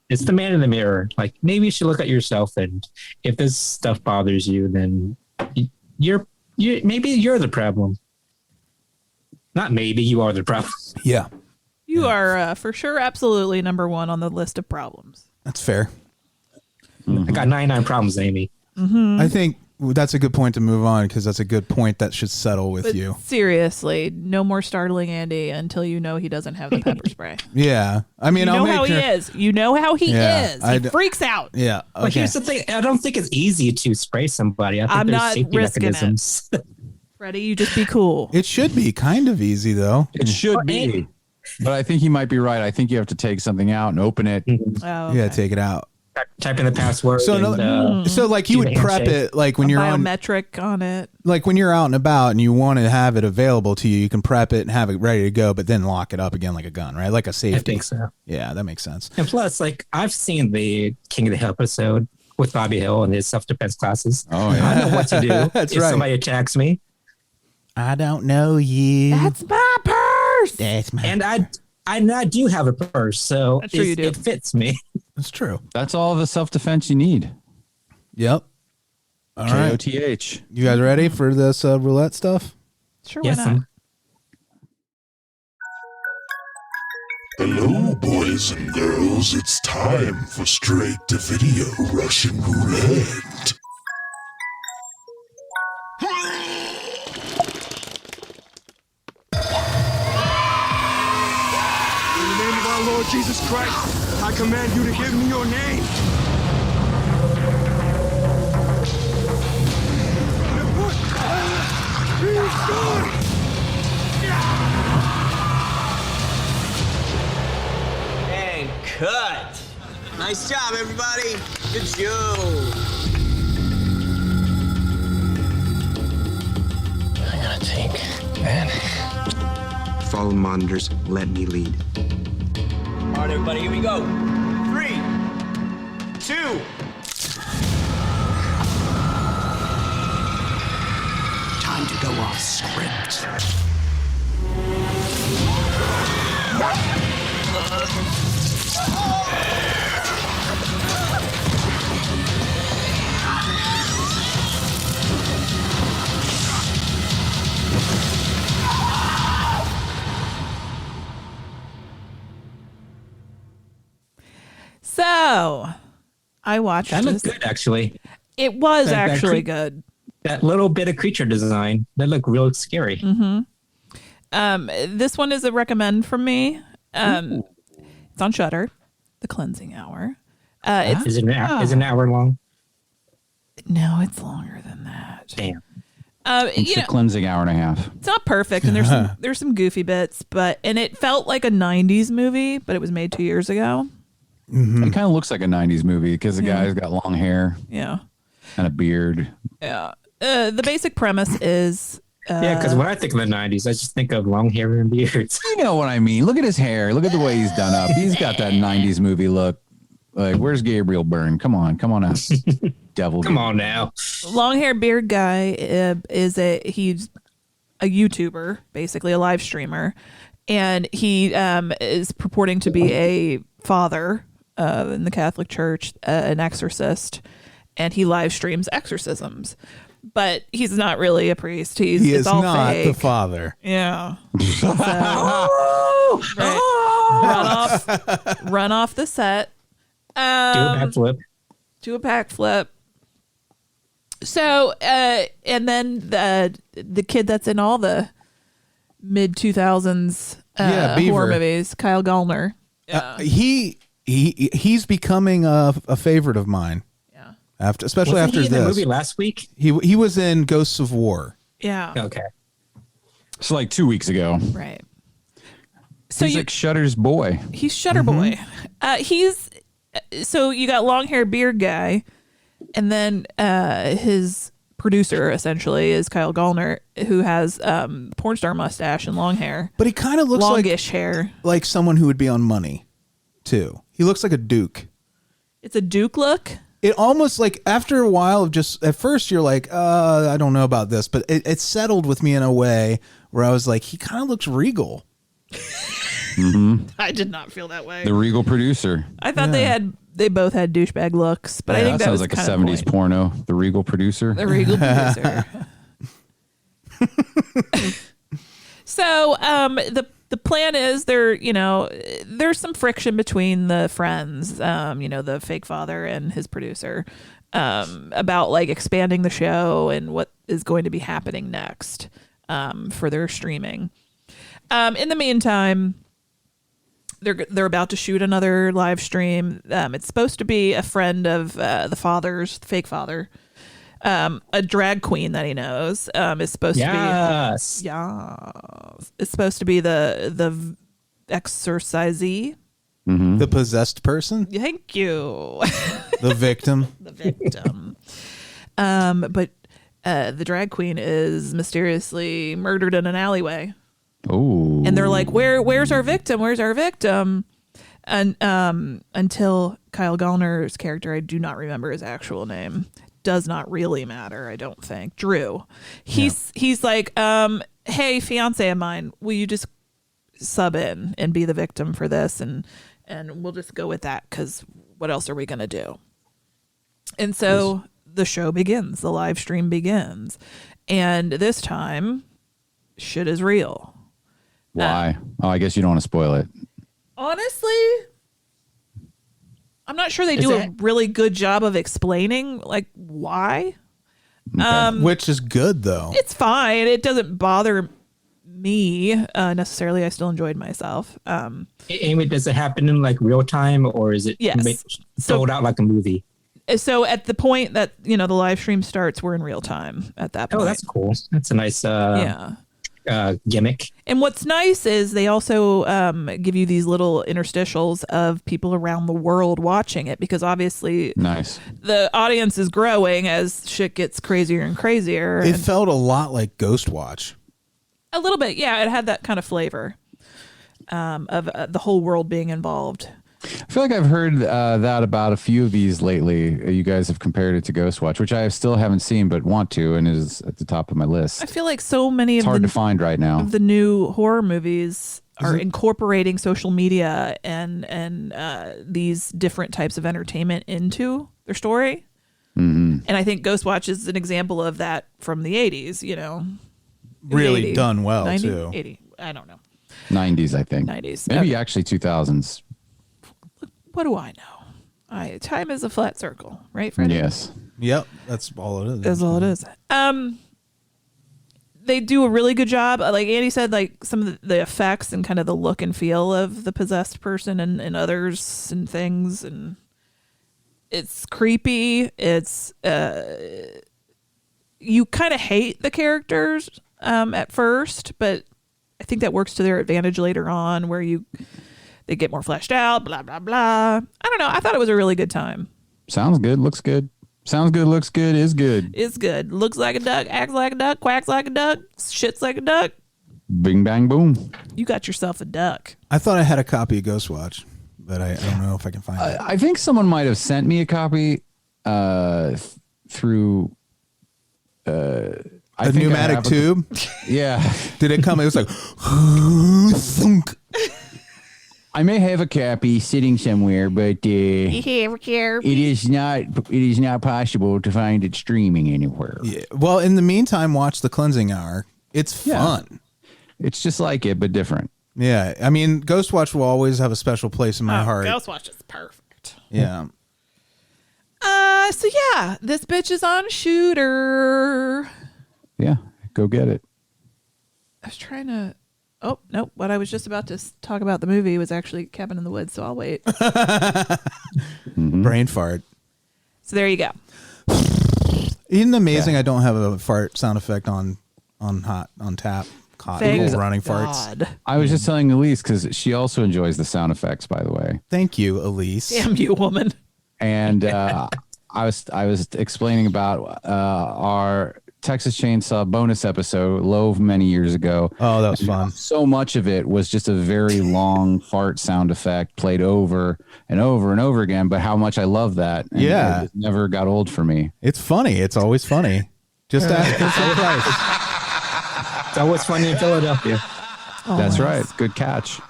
Speaker 6: it's the man in the mirror. Like, maybe you should look at yourself, and if this stuff bothers you, then maybe you're the problem. Not maybe, you are the problem.
Speaker 3: Yeah.
Speaker 5: You are for sure absolutely number one on the list of problems.
Speaker 3: That's fair.
Speaker 6: I got 99 problems, Amy.
Speaker 5: Mm-hmm.
Speaker 3: I think that's a good point to move on, because that's a good point that should settle with you.
Speaker 5: Seriously, no more startling Andy until you know he doesn't have the pepper spray.
Speaker 3: Yeah. I mean,
Speaker 5: he is. You know how he is. He freaks out.
Speaker 3: Yeah. Okay.
Speaker 6: But here's the thing. I don't think it's easy to spray somebody. I think
Speaker 5: I'm
Speaker 6: there's
Speaker 5: not
Speaker 6: safety
Speaker 5: risking
Speaker 6: mechanisms.
Speaker 5: Freddie, you just be cool.
Speaker 3: It should be kind of easy, though.
Speaker 4: It should be. But I think he might be right. I think you have to take something out and open it.
Speaker 5: Oh, okay.
Speaker 3: Yeah, take it out.
Speaker 6: Type in the password.
Speaker 3: So like you would prep it like when you're
Speaker 5: biometric on it.
Speaker 3: Like when you're out and about and you want to have it available to you, you can prep it and have it ready to go, but then lock it up again like a gun, right? Like a safety.
Speaker 6: I think so.
Speaker 3: Yeah, that makes sense.
Speaker 6: And plus, like, I've seen the King of the Hill episode with Bobby Hill and his self-defense classes.
Speaker 4: Oh, yeah.
Speaker 6: I know what to do
Speaker 3: That's
Speaker 6: if
Speaker 3: right.
Speaker 6: somebody attacks me.
Speaker 3: I don't know you.
Speaker 5: That's my purse.
Speaker 3: That's my
Speaker 6: And I do have a purse, so it fits me.
Speaker 3: That's true.
Speaker 4: That's all the self-defense you need.
Speaker 3: Yep. All right.
Speaker 4: KOTH.
Speaker 3: You guys ready for this roulette stuff?
Speaker 5: Sure,
Speaker 6: Yes,
Speaker 5: why not?
Speaker 7: Hello, boys and girls. It's time for Straight-to-Video Russian Roulette.
Speaker 8: In the name of our Lord Jesus Christ, I command you to give me your name.
Speaker 9: And cut. Nice job, everybody. Good show.
Speaker 10: I gotta think, man.
Speaker 9: Follow monitors. Let me lead. All right, everybody, here we go. 3, 2.
Speaker 10: Time to go off script.
Speaker 5: So, I watched
Speaker 6: That
Speaker 5: this.
Speaker 6: looked good, actually.
Speaker 5: It was
Speaker 6: That
Speaker 5: actually
Speaker 6: cre-
Speaker 5: good.
Speaker 6: That little bit of creature design, that looked real scary.
Speaker 5: This one is a recommend from me. It's on Shudder, The Cleansing Hour.
Speaker 6: Is it an hour long?
Speaker 5: No, it's longer than that.
Speaker 6: Damn.
Speaker 4: It's a cleansing hour and a half.
Speaker 5: It's not perfect, and there's some goofy bits, and it felt like a '90s movie, but it was made 2 years ago.
Speaker 4: It kind of looks like a 90s movie because the guy's got long hair
Speaker 5: Yeah,
Speaker 4: and a beard.
Speaker 5: yeah. The basic premise is
Speaker 6: Yeah, because when I think of the 90s, I just think of long hair and beards.
Speaker 4: You know what I mean? Look at his hair. Look at the way he's done up. He's got that 90s movie look. Like, where's Gabriel Byrne? Come on out. Devil.
Speaker 6: Come on now.
Speaker 5: Long hair beard guy he's a YouTuber, basically a live streamer, and he is purporting to be a father in the Catholic Church, an exorcist, and he live streams exorcisms. But he's not really a priest. He is all
Speaker 3: not
Speaker 5: fake.
Speaker 3: the father.
Speaker 5: Yeah. So, run off the set.
Speaker 6: Do a backflip.
Speaker 5: Do a backflip. So, and then the kid that's in all the mid 2000s horror movies, Kyle Gallner.
Speaker 3: He's becoming a favorite of mine. Especially
Speaker 6: Wasn't
Speaker 3: after
Speaker 6: he in
Speaker 3: this
Speaker 6: the movie last week.
Speaker 3: He was in Ghosts of War.
Speaker 5: Yeah.
Speaker 6: Okay.
Speaker 4: It's like 2 weeks ago.
Speaker 5: Right. So
Speaker 4: he's like Shudder's boy.
Speaker 5: He's Shudder boy. So you got long hair beard guy, and then his producer essentially is Kyle Gallner, who has porn star mustache and long hair.
Speaker 3: But he kind of looks
Speaker 5: longish hair,
Speaker 3: like someone who would be on Money, too. He looks like a Duke.
Speaker 5: It's a Duke look.
Speaker 3: It almost like after a while of just at first you're like, I don't know about this, but it settled with me in a way where I was like, he kind of looks regal.
Speaker 5: I did not feel that way.
Speaker 4: The regal producer.
Speaker 5: I thought they both had douchebag looks, but I think that
Speaker 4: sounds
Speaker 5: was
Speaker 4: like a
Speaker 5: kind of
Speaker 4: 70s porno. The regal producer.
Speaker 5: The regal producer. So the plan is there's some friction between the friends, the fake father and his producer, about like expanding the show and what is going to be happening next for their streaming. In the meantime, they're about to shoot another live stream. It's supposed to be a friend of the father's, the fake father. A drag queen that he knows is supposed to be. Yes. It's supposed to be the exorcisee.
Speaker 3: Mm-hmm. The possessed person.
Speaker 5: Thank you.
Speaker 3: The victim.
Speaker 5: The victim. But the drag queen is mysteriously murdered in an alleyway.
Speaker 4: Oh.
Speaker 5: And they're like, where's our victim? Where's our victim? And until Kyle Gallner's character, I do not remember his actual name. Does not really matter, I don't think. Drew. He's like, hey, fiance of mine, will you just sub in and be the victim for this? And we'll just go with that, because what else are we going to do? And so the show begins. The live stream begins. And this time, shit is real.
Speaker 4: Why? I guess you don't want to spoil it.
Speaker 5: Honestly, I'm not sure they do a really good job of explaining like why.
Speaker 4: Okay.
Speaker 3: Which is good though.
Speaker 5: It's fine. It doesn't bother me necessarily. I still enjoyed myself.
Speaker 6: Amy, does it happen in like real time, or is it sold out like a movie?
Speaker 5: So at the point that the live stream starts, we're in real time at that point.
Speaker 6: Oh, that's cool. That's a nice gimmick.
Speaker 5: And what's nice is they also give you these little interstitials of people around the world watching it, because obviously the audience is growing as shit gets crazier and crazier.
Speaker 3: It felt a lot like Ghost Watch.
Speaker 5: A little bit, yeah. It had that kind of flavor of the whole world being involved.
Speaker 4: I feel like I've heard that about a few of these lately. You guys have compared it to Ghostwatch, which I still haven't seen but want to, and is at the top of my list.
Speaker 5: I feel like so many
Speaker 4: it's hard to find right now.
Speaker 5: Of the new horror movies are incorporating social media and these different types of entertainment into their story.
Speaker 4: Mm-hmm.
Speaker 5: And I think Ghostwatch is an example of that from the 80s,
Speaker 3: Really
Speaker 5: 80,
Speaker 3: done well,
Speaker 5: 90,
Speaker 3: too.
Speaker 5: 80, I don't know.
Speaker 4: 90s, I think.
Speaker 5: 90s.
Speaker 4: Maybe actually 2000s.
Speaker 5: What do I know? Time is a flat circle, right, Freddy?
Speaker 4: Yes.
Speaker 3: Yep, that's all it is.
Speaker 5: That's all it is. They do a really good job. Like Andy said, like some of the effects and kind of the look and feel of the possessed person and others and things, and it's creepy. It's you kind of hate the characters at first, but I think that works to their advantage later on, where they get more fleshed out, blah, blah, blah. I don't know. I thought it was a really good time.
Speaker 4: Sounds good. Looks good. Sounds good, looks good, is good.
Speaker 5: Is good. Looks like a duck, acts like a duck, quacks like a duck, shits like a duck.
Speaker 4: Bing, bang, boom.
Speaker 5: You got yourself a duck.
Speaker 3: I thought I had a copy of Ghostwatch, but I don't know if I can find it.
Speaker 4: I think someone might have sent me a copy through
Speaker 3: a pneumatic tube.
Speaker 4: Yeah.
Speaker 3: Did it come? It was like thunk.
Speaker 4: I may have a copy sitting somewhere, but it is not possible to find it streaming anywhere.
Speaker 3: Yeah. Well, in the meantime, watch The Cleansing Hour. It's fun.
Speaker 4: It's just like it, but different.
Speaker 3: Yeah. I mean, Ghostwatch will always have a special place in my heart.
Speaker 5: Ghostwatch is perfect.
Speaker 3: Yeah.
Speaker 5: So yeah, this bitch is on Shooter.
Speaker 4: Yeah. Go get it.
Speaker 5: I was trying to. Oh, nope. What I was just about to talk about the movie was actually Cabin in the Woods, so I'll wait.
Speaker 3: Brain fart.
Speaker 5: So there you go.
Speaker 3: Isn't it amazing I don't have a fart sound effect on tap?
Speaker 5: Thank
Speaker 3: Running
Speaker 5: God.
Speaker 3: farts.
Speaker 4: I was just telling Alise because she also enjoys the sound effects, by the way.
Speaker 3: Thank you, Alise.
Speaker 5: Damn you, woman.
Speaker 4: And I was explaining about our Texas Chainsaw bonus episode, Love, many years ago.
Speaker 3: Oh, that was fun.
Speaker 4: So much of it was just a very long fart sound effect played over and over and over again, but how much I love that. And
Speaker 3: yeah.
Speaker 4: It never got old for me.
Speaker 3: It's funny. It's always funny. Just ask for some price.
Speaker 6: It's always funny in Philadelphia.
Speaker 5: Oh,
Speaker 4: that's right. Good catch.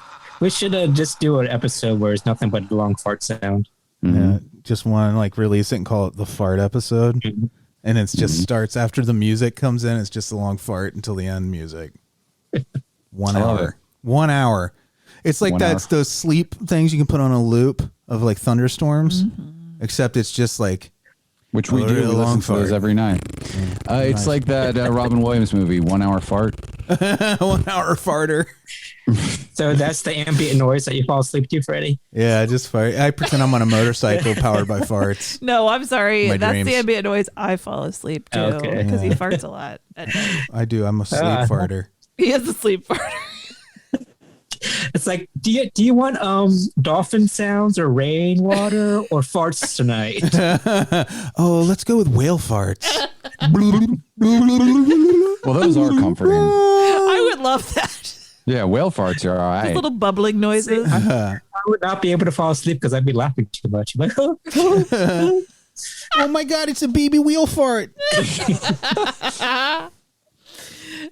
Speaker 6: We should just do an episode where it's nothing but a long fart sound.
Speaker 3: Yeah, just want to release it and call it the fart episode. And it just starts after the music comes in. It's just a long fart until the end music. 1 hour. 1 hour. It's like those sleep things you can put on a loop of thunderstorms, except it's just
Speaker 4: which we do. We listen to those every night. It's like that Robin Williams movie, 1 hour fart.
Speaker 3: 1 hour farter.
Speaker 6: So that's the ambient noise that you fall asleep to, Freddy?
Speaker 3: Yeah, just fart. I pretend I'm on a motorcycle powered by farts.
Speaker 5: No, I'm sorry.
Speaker 3: My
Speaker 5: That's
Speaker 3: dreams.
Speaker 5: the ambient noise I fall asleep to because he farts a lot at night.
Speaker 3: I do. I'm a sleep farter.
Speaker 5: He is a sleep farter.
Speaker 6: It's like, do you want dolphin sounds or rainwater or farts tonight?
Speaker 3: Oh, let's go with whale farts.
Speaker 4: Well, those are comforting.
Speaker 5: I would love that.
Speaker 4: Yeah, whale farts are all right.
Speaker 5: Just little bubbling noises.
Speaker 6: I would not be able to fall asleep because I'd be laughing too much. Like,
Speaker 3: oh my God, it's a baby wheel fart.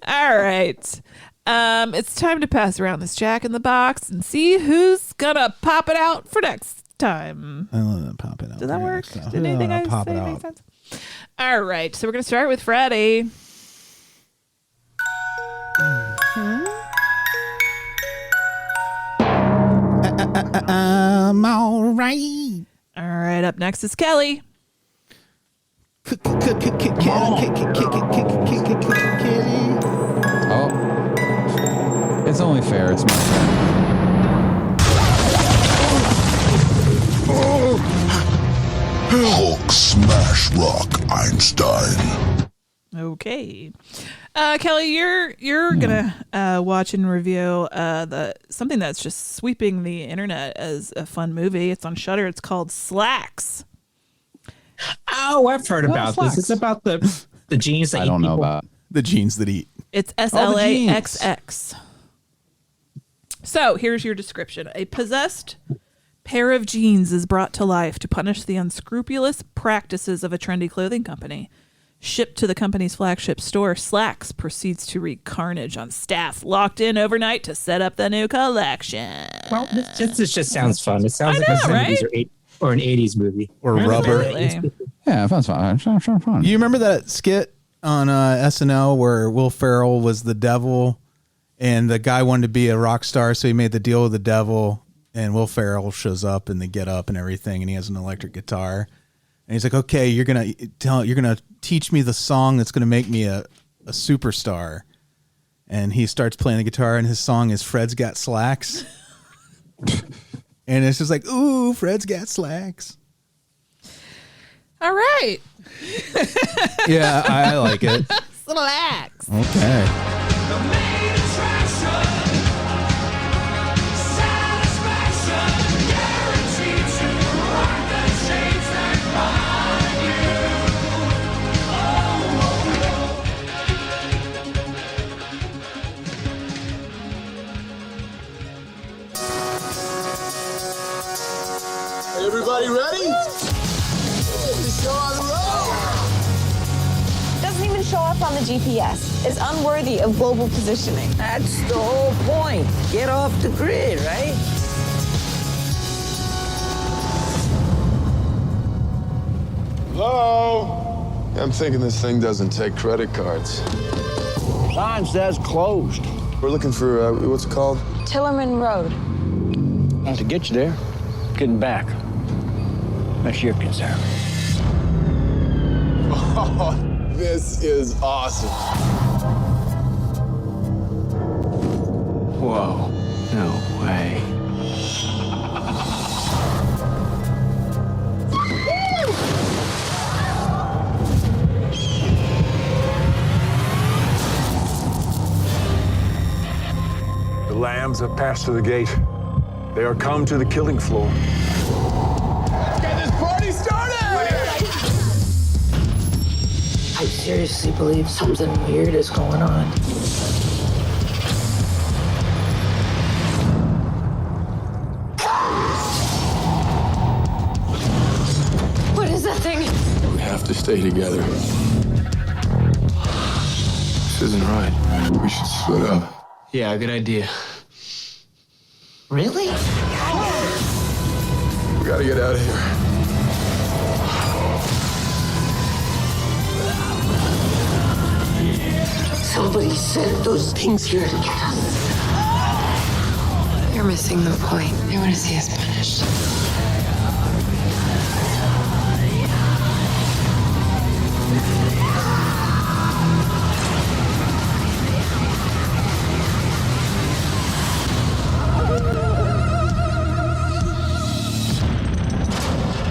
Speaker 5: All right. It's time to pass around this Jack in the Box and see who's gonna pop it out for next time.
Speaker 3: I love that. Pop it out.
Speaker 5: Did that work?
Speaker 3: Stuff.
Speaker 5: Did anything I
Speaker 3: pop
Speaker 5: say
Speaker 3: it
Speaker 5: make
Speaker 3: out.
Speaker 5: sense? All right. So we're gonna start with Freddy.
Speaker 3: I'm all right.
Speaker 5: All right. Up next is Kelley.
Speaker 4: Oh, it's only fair. It's my turn.
Speaker 7: Hulk smash rock Einstein.
Speaker 5: Okay. Kelley, you're gonna watch and review something that's just sweeping the internet as a fun movie. It's on Shudder. It's called Slacks.
Speaker 6: oh, I've heard about this. It's about the jeans that
Speaker 4: I don't
Speaker 6: eat
Speaker 4: know
Speaker 6: people.
Speaker 4: about.
Speaker 3: The jeans that eat.
Speaker 5: It's SLAXX. So here's your description. A possessed pair of jeans is brought to life to punish the unscrupulous practices of a trendy clothing company. Shipped to the company's flagship store, Slacks proceeds to wreak carnage on staff locked in overnight to set up the new collection.
Speaker 6: Well, this just sounds fun. It sounds like
Speaker 5: know,
Speaker 6: a 70s
Speaker 5: right?
Speaker 6: or an 80s movie.
Speaker 3: Or rubber.
Speaker 5: Absolutely.
Speaker 4: Yeah, it sounds fun. It sounds fun.
Speaker 3: You remember that skit on SNL where Will Ferrell was the devil and the guy wanted to be a rock star, so he made the deal with the devil, and Will Ferrell shows up and they get up and everything, and he has an electric guitar. And he's like, okay, you're gonna teach me the song that's gonna make me a superstar. And he starts playing the guitar, and his song is Fred's Got Slacks. And it's just like, ooh, Fred's got slacks.
Speaker 5: All right.
Speaker 3: Yeah, I like it.
Speaker 5: Slacks.
Speaker 3: Okay.
Speaker 11: up on the GPS is unworthy of global positioning.
Speaker 12: That's the whole point. Get off the grid, right?
Speaker 13: Hello? I'm thinking this thing doesn't take credit cards.
Speaker 12: Sign says closed.
Speaker 13: We're looking for, what's it called?
Speaker 11: Tillerman Road.
Speaker 12: Not to get you there, getting back. That's your concern.
Speaker 13: Oh, this is awesome.
Speaker 12: Whoa, no way.
Speaker 8: The lambs have passed through the gate. They are come to the killing floor.
Speaker 13: Let's get this party started!
Speaker 14: I seriously believe something weird is going on.
Speaker 11: What is that thing?
Speaker 13: We have to stay together. This isn't right. We should split up.
Speaker 12: Yeah, good idea.
Speaker 14: Really?
Speaker 13: We gotta get out of here.
Speaker 14: Somebody sent those things here to get us.
Speaker 11: You're missing the point. They want to see us punished.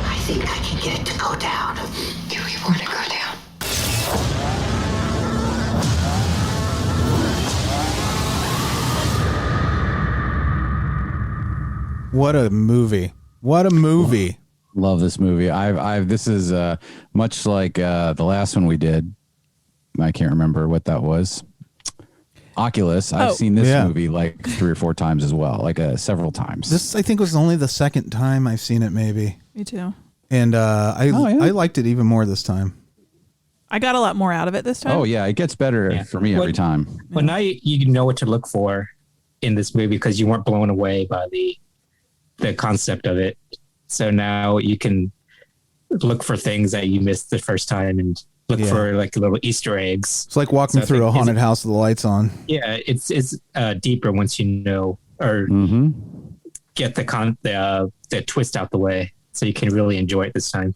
Speaker 14: I think I can get it to go down.
Speaker 11: Do we want to go down?
Speaker 3: What a movie. What a movie.
Speaker 4: Love this movie. This is much like the last one we did. I can't remember what that was. Oculus. I've seen this movie like 3 or 4 times as well, like several times.
Speaker 3: This, I think, was only the second time I've seen it, maybe.
Speaker 5: Me too.
Speaker 3: And I liked it even more this time.
Speaker 5: I got a lot more out of it this time.
Speaker 4: Oh, yeah. It gets better for me every time.
Speaker 6: Well, now you know what to look for in this movie because you weren't blown away by the concept of it. So now you can look for things that you missed the first time and look for like little Easter eggs.
Speaker 3: It's like walking through a haunted house with the lights on.
Speaker 6: Yeah, it's deeper once you know or get the twist out the way, so you can really enjoy it this time.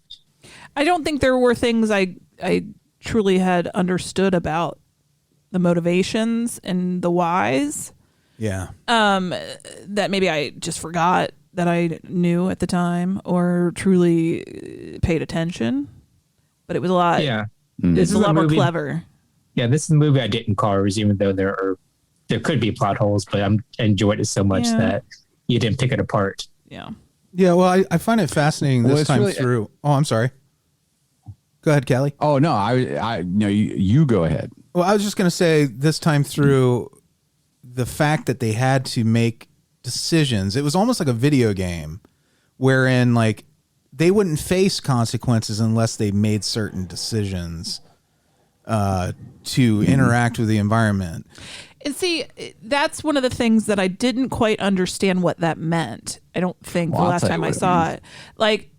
Speaker 5: I don't think there were things I truly had understood about the motivations and the whys.
Speaker 3: Yeah.
Speaker 5: That maybe I just forgot that I knew at the time or truly paid attention. But it was a lot.
Speaker 6: Yeah.
Speaker 5: It's a lot more clever.
Speaker 6: Yeah, this is the movie I didn't cars, even though there could be plot holes, but I enjoyed it so much that you didn't pick it apart.
Speaker 5: Yeah.
Speaker 3: Yeah, well, I find it fascinating this time through. Oh, I'm sorry. Go ahead, Kelley.
Speaker 4: Oh, no, no, you go ahead.
Speaker 3: Well, I was just going to say this time through the fact that they had to make decisions. It was almost like a video game wherein like they wouldn't face consequences unless they made certain decisions to interact with the environment.
Speaker 5: And see, that's one of the things that I didn't quite understand what that meant. I don't think the last time I saw it. Like,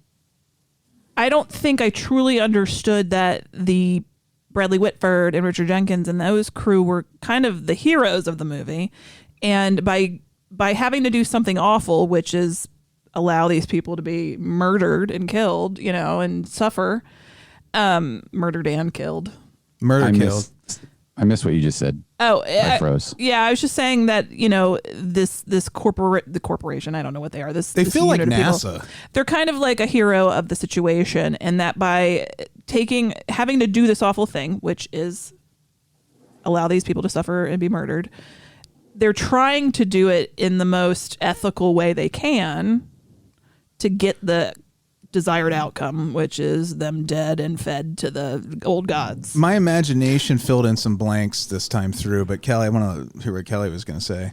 Speaker 5: I don't think I truly understood that the Bradley Whitford and Richard Jenkins and those crew were kind of the heroes of the movie. And by having to do something awful, which is allow these people to be murdered and killed, and suffer, murdered and killed.
Speaker 3: Killed.
Speaker 4: I missed what you just said.
Speaker 5: Oh,
Speaker 4: I froze.
Speaker 5: Yeah, I was just saying that the corporation. I don't know what they are. They
Speaker 3: feel like NASA.
Speaker 5: People, they're kind of like a hero of the situation, and that by having to do this awful thing, which is allow these people to suffer and be murdered, they're trying to do it in the most ethical way they can to get the desired outcome, which is them dead and fed to the old gods.
Speaker 3: My imagination filled in some blanks this time through, but Kelley, I want to hear what Kelley was going to say.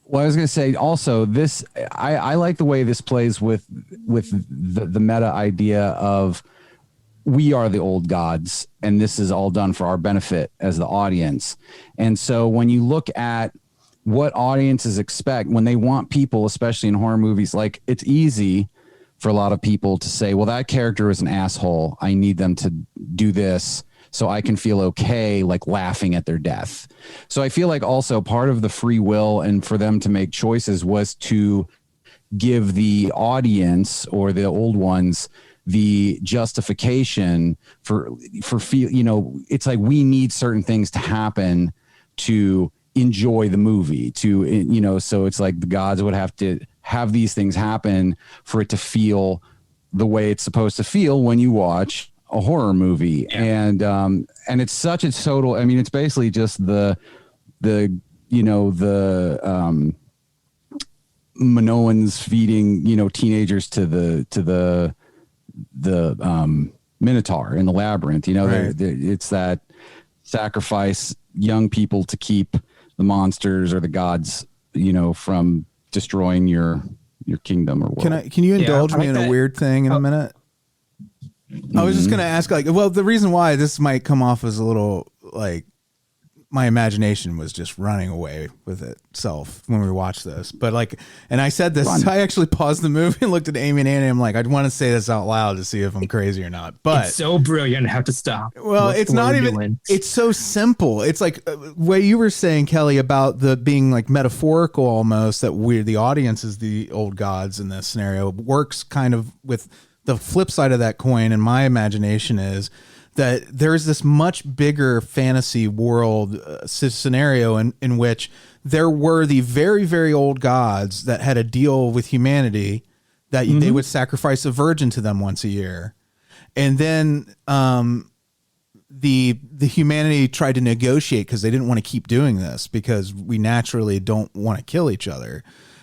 Speaker 4: Well, I was going to say also this, I like the way this plays with the meta idea of we are the old gods, and this is all done for our benefit as the audience. And so when you look at what audiences expect when they want people, especially in horror movies, like it's easy for a lot of people to say, well, that character is an asshole. I need them to do this so I can feel okay, like laughing at their death. So I feel like also part of the free will and for them to make choices was to give the audience or the old ones the justification for feel, you know, it's like we need certain things to happen to enjoy the movie, to, you know, so it's like the gods would have to have these things happen for it to feel the way it's supposed to feel when you watch a horror movie. Yeah. And it's such a total, I mean, it's basically just the you know, the Minoans feeding, you know, teenagers to the Minotaur in the labyrinth, you know, right. It's that sacrifice young people to keep the monsters or the gods, you know, from destroying your kingdom or what.
Speaker 3: Can you indulge me in a weird thing in a minute? I was just going to ask, like, well, the reason why this might come off as a little like my imagination was just running away with itself when we watched this. But like, and I said this, I actually paused the movie and looked at Amy and Annie. I'm like, I want to say this out loud to see if I'm crazy or not. But
Speaker 6: it's so brilliant. I have to stop.
Speaker 3: Well, it's not even, doing. It's so simple. It's like what you were saying, Kelley, about the being like metaphorical almost, that the audience is the old gods in this scenario, works kind of with the flip side of that coin. In my imagination is that there's this much bigger fantasy world scenario in which there were the very, very old gods that had a deal with humanity that they would sacrifice a virgin to them once a year. And then the humanity tried to negotiate because they didn't want to keep doing this because we naturally don't want to kill each other.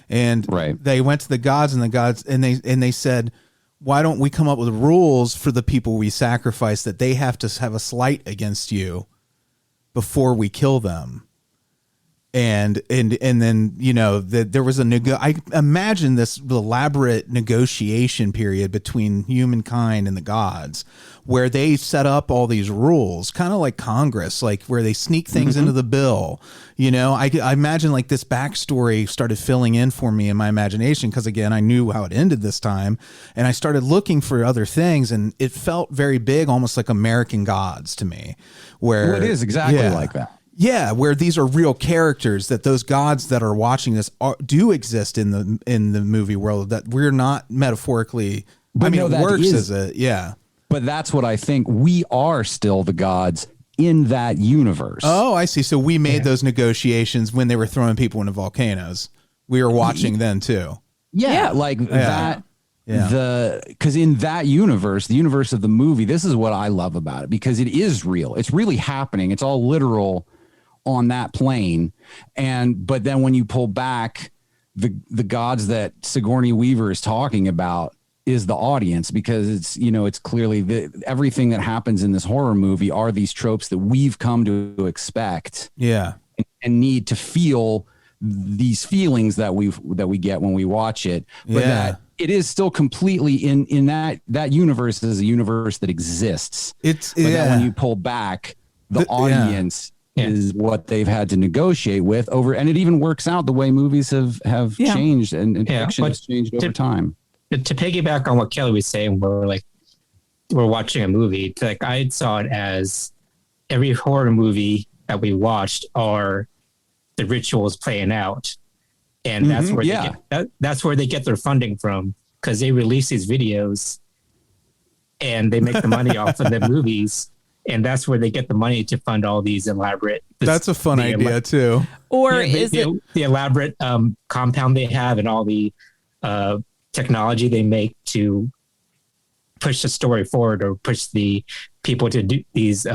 Speaker 3: And they went to the gods and they said, why don't we come up with rules for the people we sacrifice that they have to have a slight against you before we kill them? And then, you know, there was I imagine this elaborate negotiation period between humankind and the gods where they set up all these rules, kind of like Congress, like where they sneak things into the bill. You know, I imagine like this backstory started filling in for me in my imagination because, again, I knew how it ended this time. And I started looking for other things, and it felt very big, almost like American Gods to me. Where
Speaker 4: it is exactly like that.
Speaker 3: Yeah, where these are real characters, that those gods that are watching this do exist in the movie world, that we're not metaphorically. But I mean, it works as a
Speaker 4: But that's what I think. We are still the gods in that universe.
Speaker 3: Oh, I see. So we made those negotiations when they were throwing people into volcanoes. We were watching then too.
Speaker 4: Yeah, like that. Yeah. Because in that universe, the universe of the movie, this is what I love about it, because it is real. It's really happening. It's all literal on that plane. But then when you pull back, the gods that Sigourney Weaver is talking about is the audience, because it's, you know, it's clearly everything that happens in this horror movie are these tropes that we've come to expect.
Speaker 3: Yeah.
Speaker 4: And need to feel these feelings that we get when we watch it. But that it is still completely in that universe is a universe that exists. But then when you pull back, the audience is what they've had to negotiate with over, and it even works out the way movies have changed and fiction has changed over time.
Speaker 6: To piggyback on what Kelley was saying, we're watching a movie. Like, I saw it as every horror movie that we watched are the rituals playing out, and that's where that's where they get their funding from, because they release these videos and they make the money off of the movies, and that's where they get the money to fund all these elaborate.
Speaker 3: That's a fun idea too.
Speaker 5: Or is it
Speaker 6: the elaborate compound they have and all the technology they make to push the story forward, or push the people to do these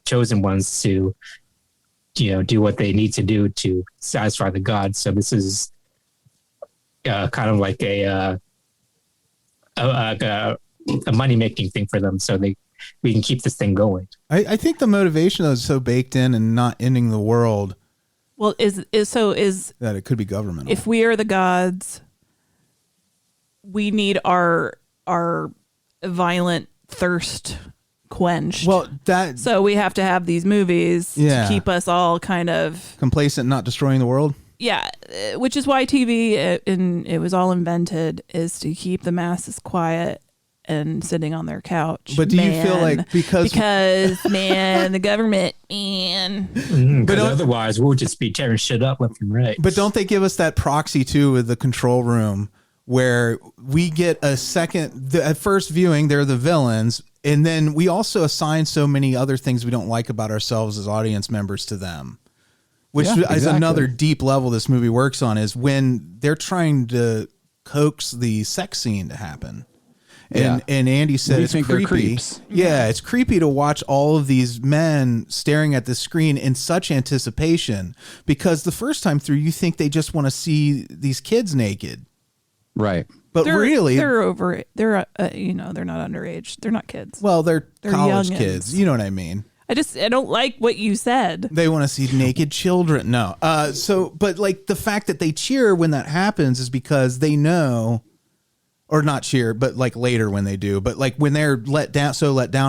Speaker 6: chosen ones to, you know, do what they need to do to satisfy the gods. So this is kind of like a money-making thing for them, so we can keep this thing going.
Speaker 3: I think the motivation is so baked in and not ending the world.
Speaker 5: Well, is
Speaker 3: that it could be governmental.
Speaker 5: If we are the gods, we need our violent thirst quenched.
Speaker 3: Well,
Speaker 5: so we have to have these movies to keep us all kind of
Speaker 3: complacent, not destroying the world.
Speaker 5: Yeah, which is why TV, and it was all invented, is to keep the masses quiet and sitting on their couch.
Speaker 3: But do you feel like because
Speaker 5: man, the government, man.
Speaker 6: But otherwise, we'll just be tearing shit up left and right.
Speaker 3: But don't they give us that proxy too with the control room, where we get a second? At first viewing, they're the villains, and then we also assign so many other things we don't like about ourselves as audience members to them. Which is another deep level this movie works on, is when they're trying to coax the sex scene to happen. And Andy said it's creepy. Yeah, it's creepy to watch all of these men staring at the screen in such anticipation, because the first time through you think they just want to see these kids naked.
Speaker 4: Right.
Speaker 3: But really
Speaker 5: they're over. They're they're not underage. They're not kids.
Speaker 3: Well, they're college
Speaker 5: youngins.
Speaker 3: Kids. You know what I mean?
Speaker 5: I don't like what you said.
Speaker 3: They want to see naked children. No. But like the fact that they cheer when that happens is because they know, or not cheer, but like later when they do, but like when they're let down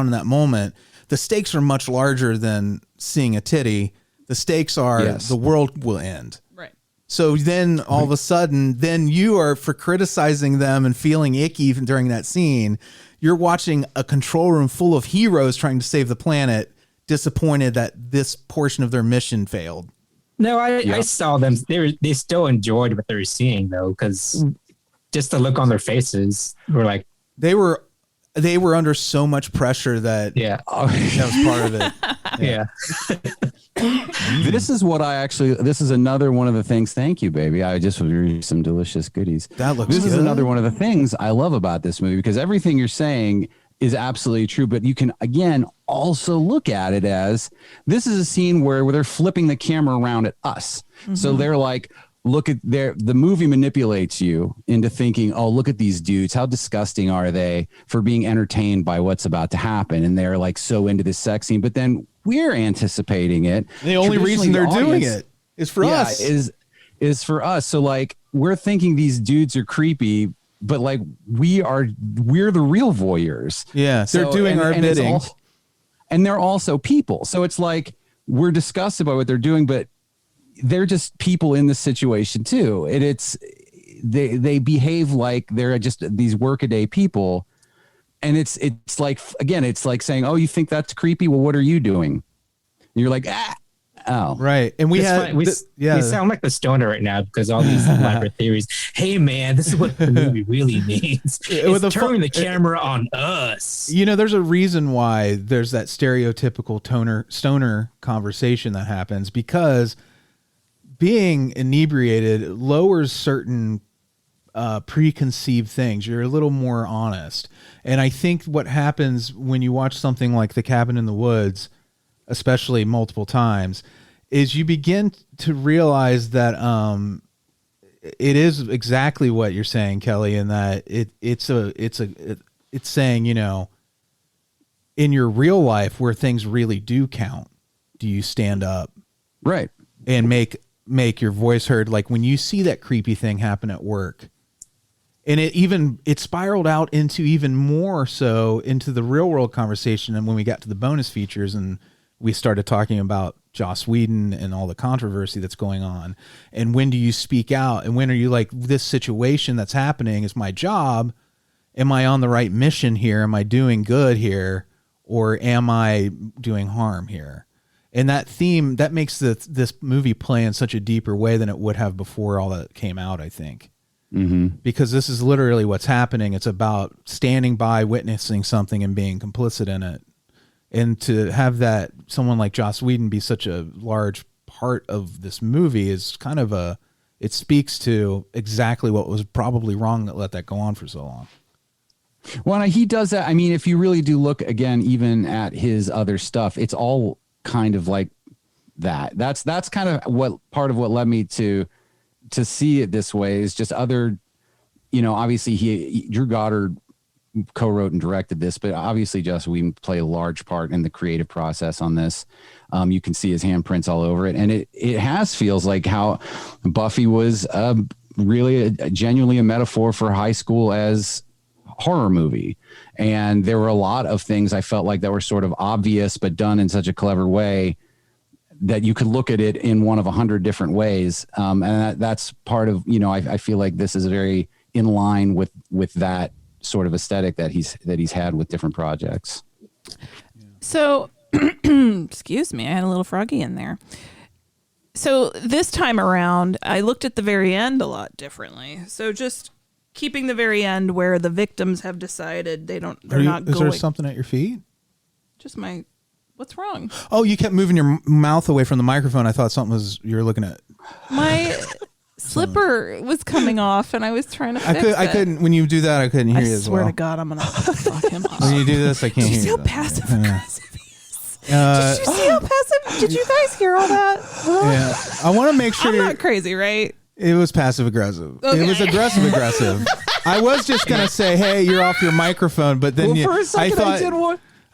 Speaker 3: in that moment, the stakes are much larger than seeing a titty. The stakes are the world will end.
Speaker 5: Right.
Speaker 3: So then all of a sudden, then you are, for criticizing them and feeling icky even during that scene, you're watching a control room full of heroes trying to save the planet, disappointed that this portion of their mission failed.
Speaker 6: No, I saw them. They still enjoyed what they were seeing though, because just the look on their faces were like
Speaker 3: they were under so much pressure that that was part of it.
Speaker 6: Yeah.
Speaker 4: This is another one of the things. Thank you, baby. I just reviewed some delicious goodies.
Speaker 3: That looks
Speaker 4: This
Speaker 3: good.
Speaker 4: is another one of the things I love about this movie, because everything you're saying is absolutely true, but you can again also look at it as this is a scene where they're flipping the camera around at us. Mm-hmm. So they're like, the movie manipulates you into thinking, oh, look at these dudes. How disgusting are they for being entertained by what's about to happen? And they're like so into this sex scene, but then we're anticipating it.
Speaker 3: The only reason they're doing it is for us.
Speaker 4: Is for us. So like we're thinking these dudes are creepy, but like we're the real voyeurs.
Speaker 3: Yeah. They're doing our bidding.
Speaker 4: And they're also people. So it's like we're disgusted by what they're doing, but they're just people in this situation too. And they behave like they're just these workaday people. And it's like, again, it's like saying, oh, you think that's creepy? Well, what are you doing? And you're like, oh,
Speaker 3: right. And we
Speaker 6: sound like the stoner right now because all these elaborate theories. Hey man, this is what the movie really means. It's turning the camera on us.
Speaker 3: You know, there's a reason why there's that stereotypical stoner conversation that happens, because being inebriated lowers certain preconceived things. You're a little more honest. And I think what happens when you watch something like The Cabin in the Woods, especially multiple times, is you begin to realize that it is exactly what you're saying, Kelley, in that it's saying, you know, in your real life where things really do count, do you stand up,
Speaker 4: right,
Speaker 3: and make your voice heard? Like when you see that creepy thing happen at work, and it spiraled out into even more so into the real world conversation. And when we got to the bonus features and we started talking about Joss Whedon and all the controversy that's going on, and when do you speak out, and when are you like, this situation that's happening is my job. Am I on the right mission here? Am I doing good here? Or am I doing harm here? And that theme, that makes this movie play in such a deeper way than it would have before all that came out, I think.
Speaker 4: Mm-hmm.
Speaker 3: Because this is literally what's happening. It's about standing by, witnessing something and being complicit in it. And to have that someone like Joss Whedon be such a large part of this movie is kind of it speaks to exactly what was probably wrong that let that go on for so long.
Speaker 4: Well, he does that. I mean, if you really do look again, even at his other stuff, it's all kind of like that. That's kind of what part of what led me to see it this way is just other, you know, obviously Drew Goddard co-wrote and directed this, but obviously Joss Whedon played a large part in the creative process on this. You can see his handprints all over it. And it feels like how Buffy was really genuinely a metaphor for high school as horror movie. And there were a lot of things I felt like that were sort of obvious, but done in such a clever way that you could look at it in one of 100 different ways. And that's part of, I feel like this is very in line with that sort of aesthetic that he's had with different projects.
Speaker 5: So, excuse me, I had a little froggy in there. So this time around, I looked at the very end a lot differently. So just keeping the very end where the victims have decided they're not going.
Speaker 3: Is there something at your feet?
Speaker 5: Just what's wrong?
Speaker 3: Oh, you kept moving your mouth away from the microphone. I thought you were looking at.
Speaker 5: My slipper was coming off, and I was trying to fix it.
Speaker 3: I couldn't. When you do that, I couldn't hear you as well.
Speaker 5: I swear to God, I'm gonna fuck him up.
Speaker 3: When you do this, I can't hear you.
Speaker 5: Did you see how passive aggressive he is? Did you see how passive? Did you guys hear all that?
Speaker 3: Yeah, I want to make sure
Speaker 5: I'm not crazy, right?
Speaker 3: It was passive aggressive. Okay. It was aggressive aggressive. I was just gonna say, "Hey, you're off your microphone," but then
Speaker 4: for a second,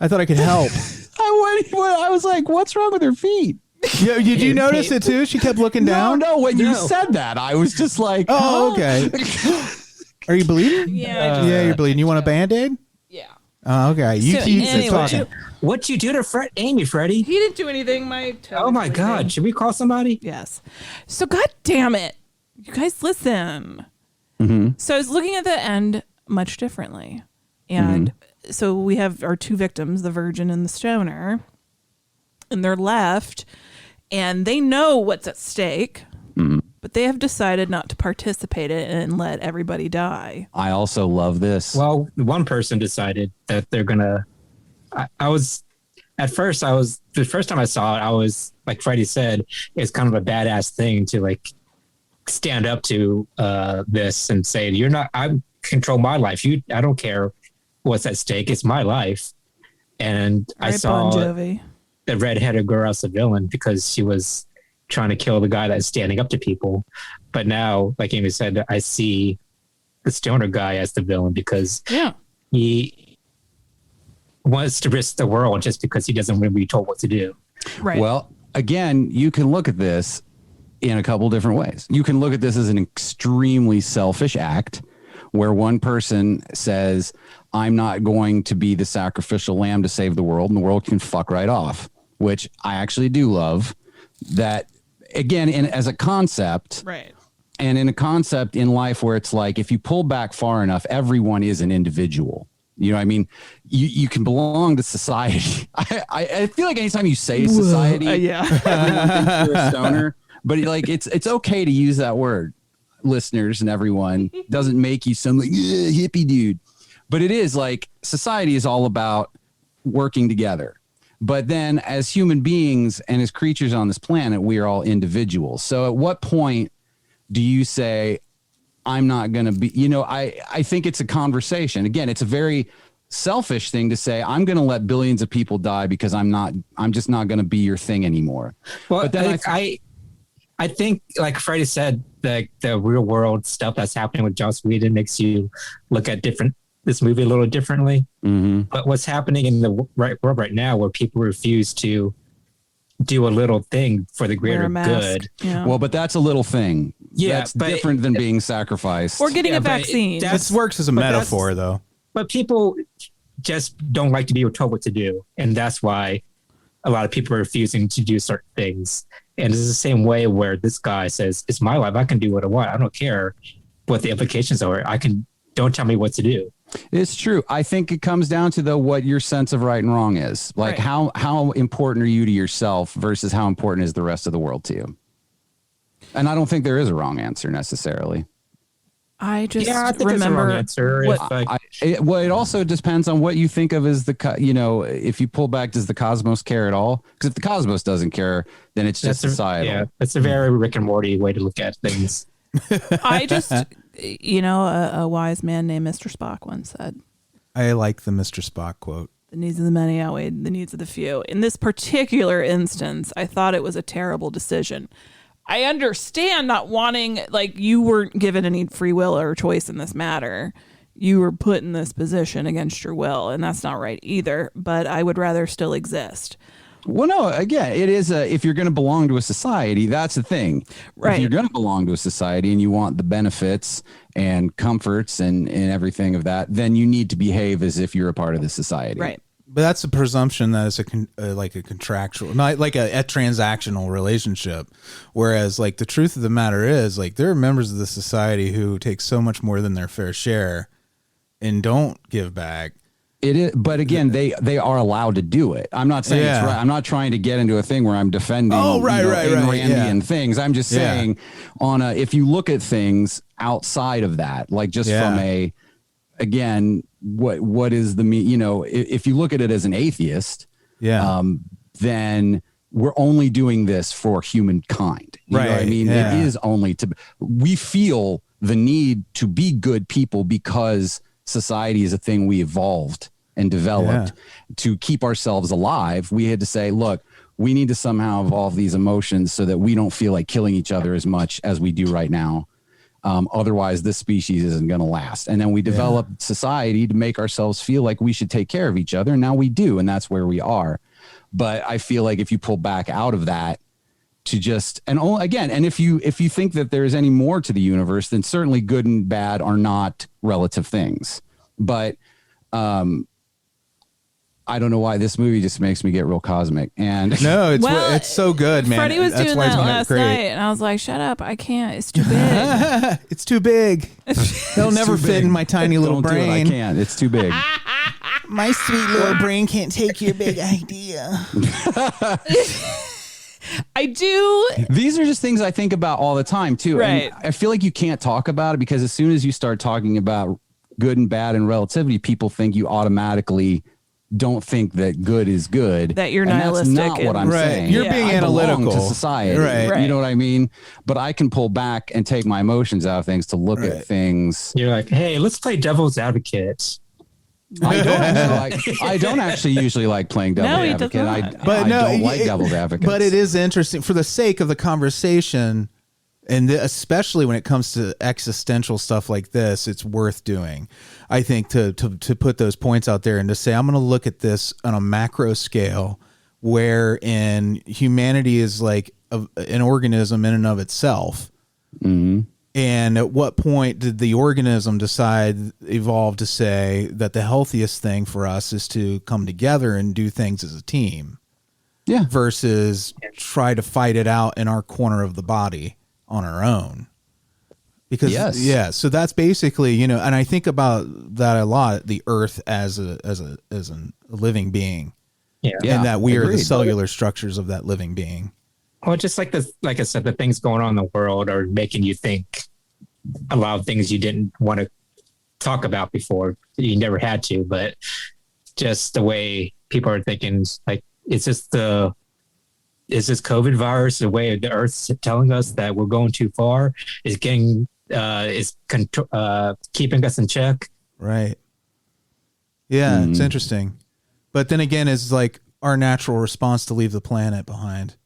Speaker 3: I thought I could help.
Speaker 4: I was like, "What's wrong with her feet?"
Speaker 3: Yeah, did you notice it too? She kept looking down.
Speaker 4: No, when you said that, I was just like,
Speaker 3: "Oh, okay." Are you bleeding?
Speaker 5: Yeah,
Speaker 3: you're bleeding. You want a Band-Aid?
Speaker 5: Yeah.
Speaker 3: Oh, okay. You keep talking.
Speaker 6: What'd you do to Freddie?
Speaker 5: He didn't do anything.
Speaker 6: Oh my God! Should we call somebody?
Speaker 5: Yes. So God damn it, you guys listen.
Speaker 4: Mm-hmm.
Speaker 5: So I was looking at the end much differently, and so we have our two victims, the virgin and the stoner, and they're left, and they know what's at stake, but they have decided not to participate in it and let everybody die.
Speaker 4: I also love this.
Speaker 6: Well, one person decided that they're gonna. The first time I saw it, I was like Freddie said, it's kind of a badass thing to like stand up to this and say, I control my life. I don't care what's at stake. It's my life. And I saw the redheaded girl as the villain because she was trying to kill the guy that's standing up to people. But now, like Amy said, I see the stoner guy as the villain because he wants to risk the world just because he doesn't want to be told what to do.
Speaker 5: Right.
Speaker 4: Well, again, you can look at this in a couple different ways. You can look at this as an extremely selfish act where one person says, I'm not going to be the sacrificial lamb to save the world, and the world can fuck right off, which I actually do love. That, again, as a concept,
Speaker 5: right?
Speaker 4: And in a concept in life where it's like, if you pull back far enough, everyone is an individual. You know what I mean? You can belong to society. I feel like anytime you say society, everyone thinks you're a stoner. But like, it's okay to use that word, listeners and everyone. Doesn't make you some like hippie dude. But it is like, society is all about working together. But then as human beings and as creatures on this planet, we are all individuals. So at what point do you say, I'm not going to be, I think it's a conversation. Again, it's a very selfish thing to say, I'm going to let billions of people die because I'm just not going to be your thing anymore.
Speaker 6: Well,
Speaker 4: but then
Speaker 6: I think, like Freddie said, the real world stuff that's happening with Joss Whedon makes you look at this movie a little differently.
Speaker 4: Mm-hmm.
Speaker 6: But what's happening in the world right now, where people refuse to do a little thing for the greater good.
Speaker 5: Yeah.
Speaker 4: Well, but that's a little thing.
Speaker 6: Yeah,
Speaker 4: that's different than being sacrificed
Speaker 5: or getting a vaccine.
Speaker 3: This works as a metaphor, though.
Speaker 6: But people just don't like to be told what to do, and that's why a lot of people are refusing to do certain things. And it's the same way where this guy says, "It's my life. I can do what I want. I don't care what the implications are. Don't tell me what to do."
Speaker 4: It's true. I think it comes down to, though, what your sense of right and wrong is. Like,
Speaker 5: right.
Speaker 4: how important are you to yourself versus how important is the rest of the world to you? And I don't think there is a wrong answer necessarily.
Speaker 5: I just
Speaker 6: I think
Speaker 5: remember
Speaker 6: it's a wrong answer.
Speaker 4: It also depends on what you think of as if you pull back, does the cosmos care at all? Because if the cosmos doesn't care, then it's just societal.
Speaker 6: Yeah, it's a very Rick and Morty way to look at things.
Speaker 5: I just, a wise man named Mr. Spock once said,
Speaker 3: I like the Mr. Spock quote.
Speaker 5: The needs of the many outweigh the needs of the few. In this particular instance, I thought it was a terrible decision. I understand not wanting, like, you weren't given any free will or choice in this matter. You were put in this position against your will, and that's not right either, but I would rather still exist.
Speaker 4: Well, no, again, it is if you're going to belong to a society, that's the thing.
Speaker 5: Right.
Speaker 4: If you're going to belong to a society and you want the benefits and comforts and everything of that, then you need to behave as if you're a part of the society.
Speaker 5: Right.
Speaker 3: But that's a presumption that it's like a contractual, not like a transactional relationship. Whereas like the truth of the matter is like there are members of the society who take so much more than their fair share and don't give back.
Speaker 4: It is, but again, they are allowed to do it. I'm not saying it's right. I'm not trying to get into a thing where I'm defending Randian things. I'm just saying if you look at things outside of that, like just from again, what is if you look at it as an atheist, then we're only doing this for humankind. You know what I mean? It is only we feel the need to be good people because society is a thing we evolved and developed to keep ourselves alive. We had to say, look, we need to somehow evolve these emotions so that we don't feel like killing each other as much as we do right now. Otherwise, this species isn't going to last. And then we developed society to make ourselves feel like we should take care of each other. And now we do. And that's where we are. But I feel like if you pull back out of that to just, and if you think that there's any more to the universe, then certainly good and bad are not relative things. But I don't know why this movie just makes me get real cosmic. And
Speaker 3: no, it's so good, man.
Speaker 5: Freddie was doing that last night, and I was like, "Shut up! I can't. It's too big.
Speaker 3: It's too big. They'll never fit in my tiny little brain.
Speaker 4: I can't. It's too big.
Speaker 3: My sweet little brain can't take your big idea."
Speaker 5: I do.
Speaker 4: These are just things I think about all the time too.
Speaker 5: Right.
Speaker 4: And I feel like you can't talk about it because as soon as you start talking about good and bad and relativity, people think you automatically don't think that good is good.
Speaker 5: That you're nihilistic.
Speaker 4: That's not what I'm saying.
Speaker 3: You're being analytical
Speaker 4: to society.
Speaker 3: Right.
Speaker 4: You know what I mean? But I can pull back and take my emotions out of things to look at things.
Speaker 6: You're like, hey, let's play devil's advocate.
Speaker 4: I don't actually usually like playing devil's advocate. I don't like devil's advocate.
Speaker 3: But it is interesting for the sake of the conversation. And especially when it comes to existential stuff like this, it's worth doing. I think to put those points out there and to say, I'm going to look at this on a macro scale wherein humanity is like an organism in and of itself. Mm-hmm. And at what point did the organism evolve to say that the healthiest thing for us is to come together and do things as a team?
Speaker 4: Yeah.
Speaker 3: Versus try to fight it out in our corner of the body on our own. Because so that's basically, and I think about that a lot, the earth as a living being. And that we are the cellular structures of that living being.
Speaker 6: Well, just like I said, the things going on in the world are making you think a lot of things you didn't want to talk about before. You never had to, but just the way people are thinking, like, is this COVID virus the way the Earth's telling us that we're going too far? Is keeping us in check?
Speaker 3: Right. Yeah, it's interesting. But then again, it's like our natural response to leave the planet behind.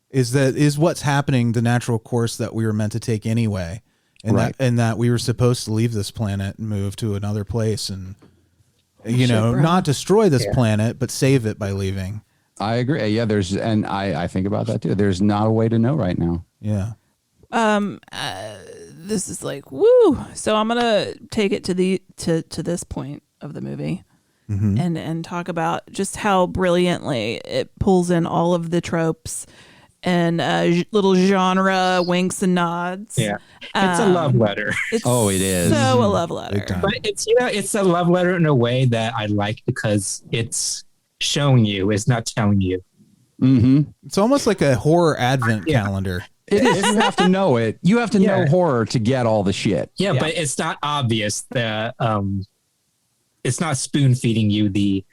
Speaker 3: Is what's happening the natural course that we were meant to take anyway, and that we were supposed to leave this planet and move to another place and not destroy this planet but save it by leaving.
Speaker 4: I agree. Yeah, I think about that too. There's not a way to know right now.
Speaker 3: Yeah.
Speaker 5: This is like woo. So I'm gonna take it to this point of the movie. Mm-hmm. And talk about just how brilliantly it pulls in all of the tropes and little genre winks and nods.
Speaker 6: Yeah, it's a love letter.
Speaker 5: It
Speaker 4: is
Speaker 5: so a love letter.
Speaker 6: But it's a love letter in a way that I like because it's showing you, it's not telling you.
Speaker 4: Mm-hmm.
Speaker 3: It's almost like a horror advent calendar.
Speaker 4: It is. You have to know it. You have to know horror to get all the shit.
Speaker 6: Yeah, but it's not obvious that it's not spoon feeding you the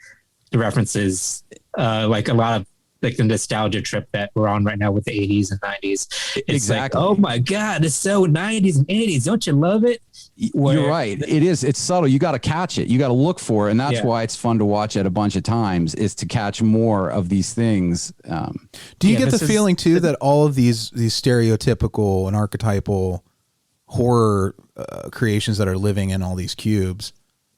Speaker 6: references like a lot of like the nostalgia trip that we're on right now with the 80s and 90s. It's
Speaker 4: exactly.
Speaker 6: Like, oh my God, it's so 90s and 80s. Don't you love it?
Speaker 4: You're right. It is. It's subtle. You got to catch it. You got to look for it. And that's why it's fun to watch it a bunch of times, is to catch more of these things.
Speaker 3: Do you get the feeling too that all of these stereotypical and archetypal horror creations that are living in all these cubes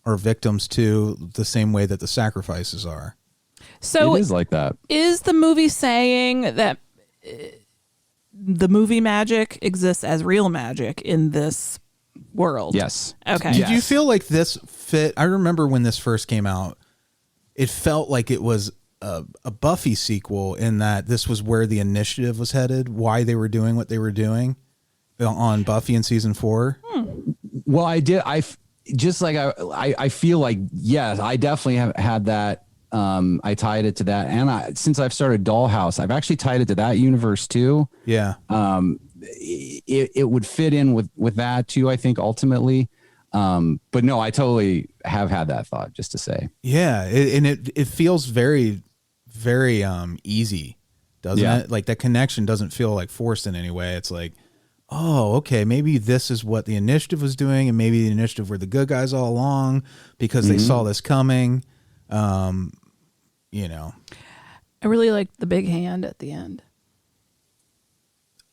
Speaker 3: are victims to the same way that the sacrifices are?
Speaker 5: So
Speaker 4: it is like that.
Speaker 5: Is the movie saying that the movie magic exists as real magic in this world?
Speaker 4: Yes.
Speaker 5: Okay.
Speaker 3: Did you feel like this fit? I remember when this first came out, it felt like it was a Buffy sequel in that this was where the initiative was headed, why they were doing what they were doing on Buffy in season 4.
Speaker 4: Well, I did. I feel like, yes, I definitely have had that. I tied it to that. And since I've started Dollhouse, I've actually tied it to that universe too.
Speaker 3: Yeah.
Speaker 4: It would fit in with that too, I think, ultimately. But no, I totally have had that thought, just to say.
Speaker 3: Yeah. It feels very, very easy, doesn't it? Like that connection doesn't feel like forced in any way. It's like, oh, okay, maybe this is what the initiative was doing, and maybe the initiative were the good guys all along because they saw this coming. You know,
Speaker 5: I really liked the big hand at the end.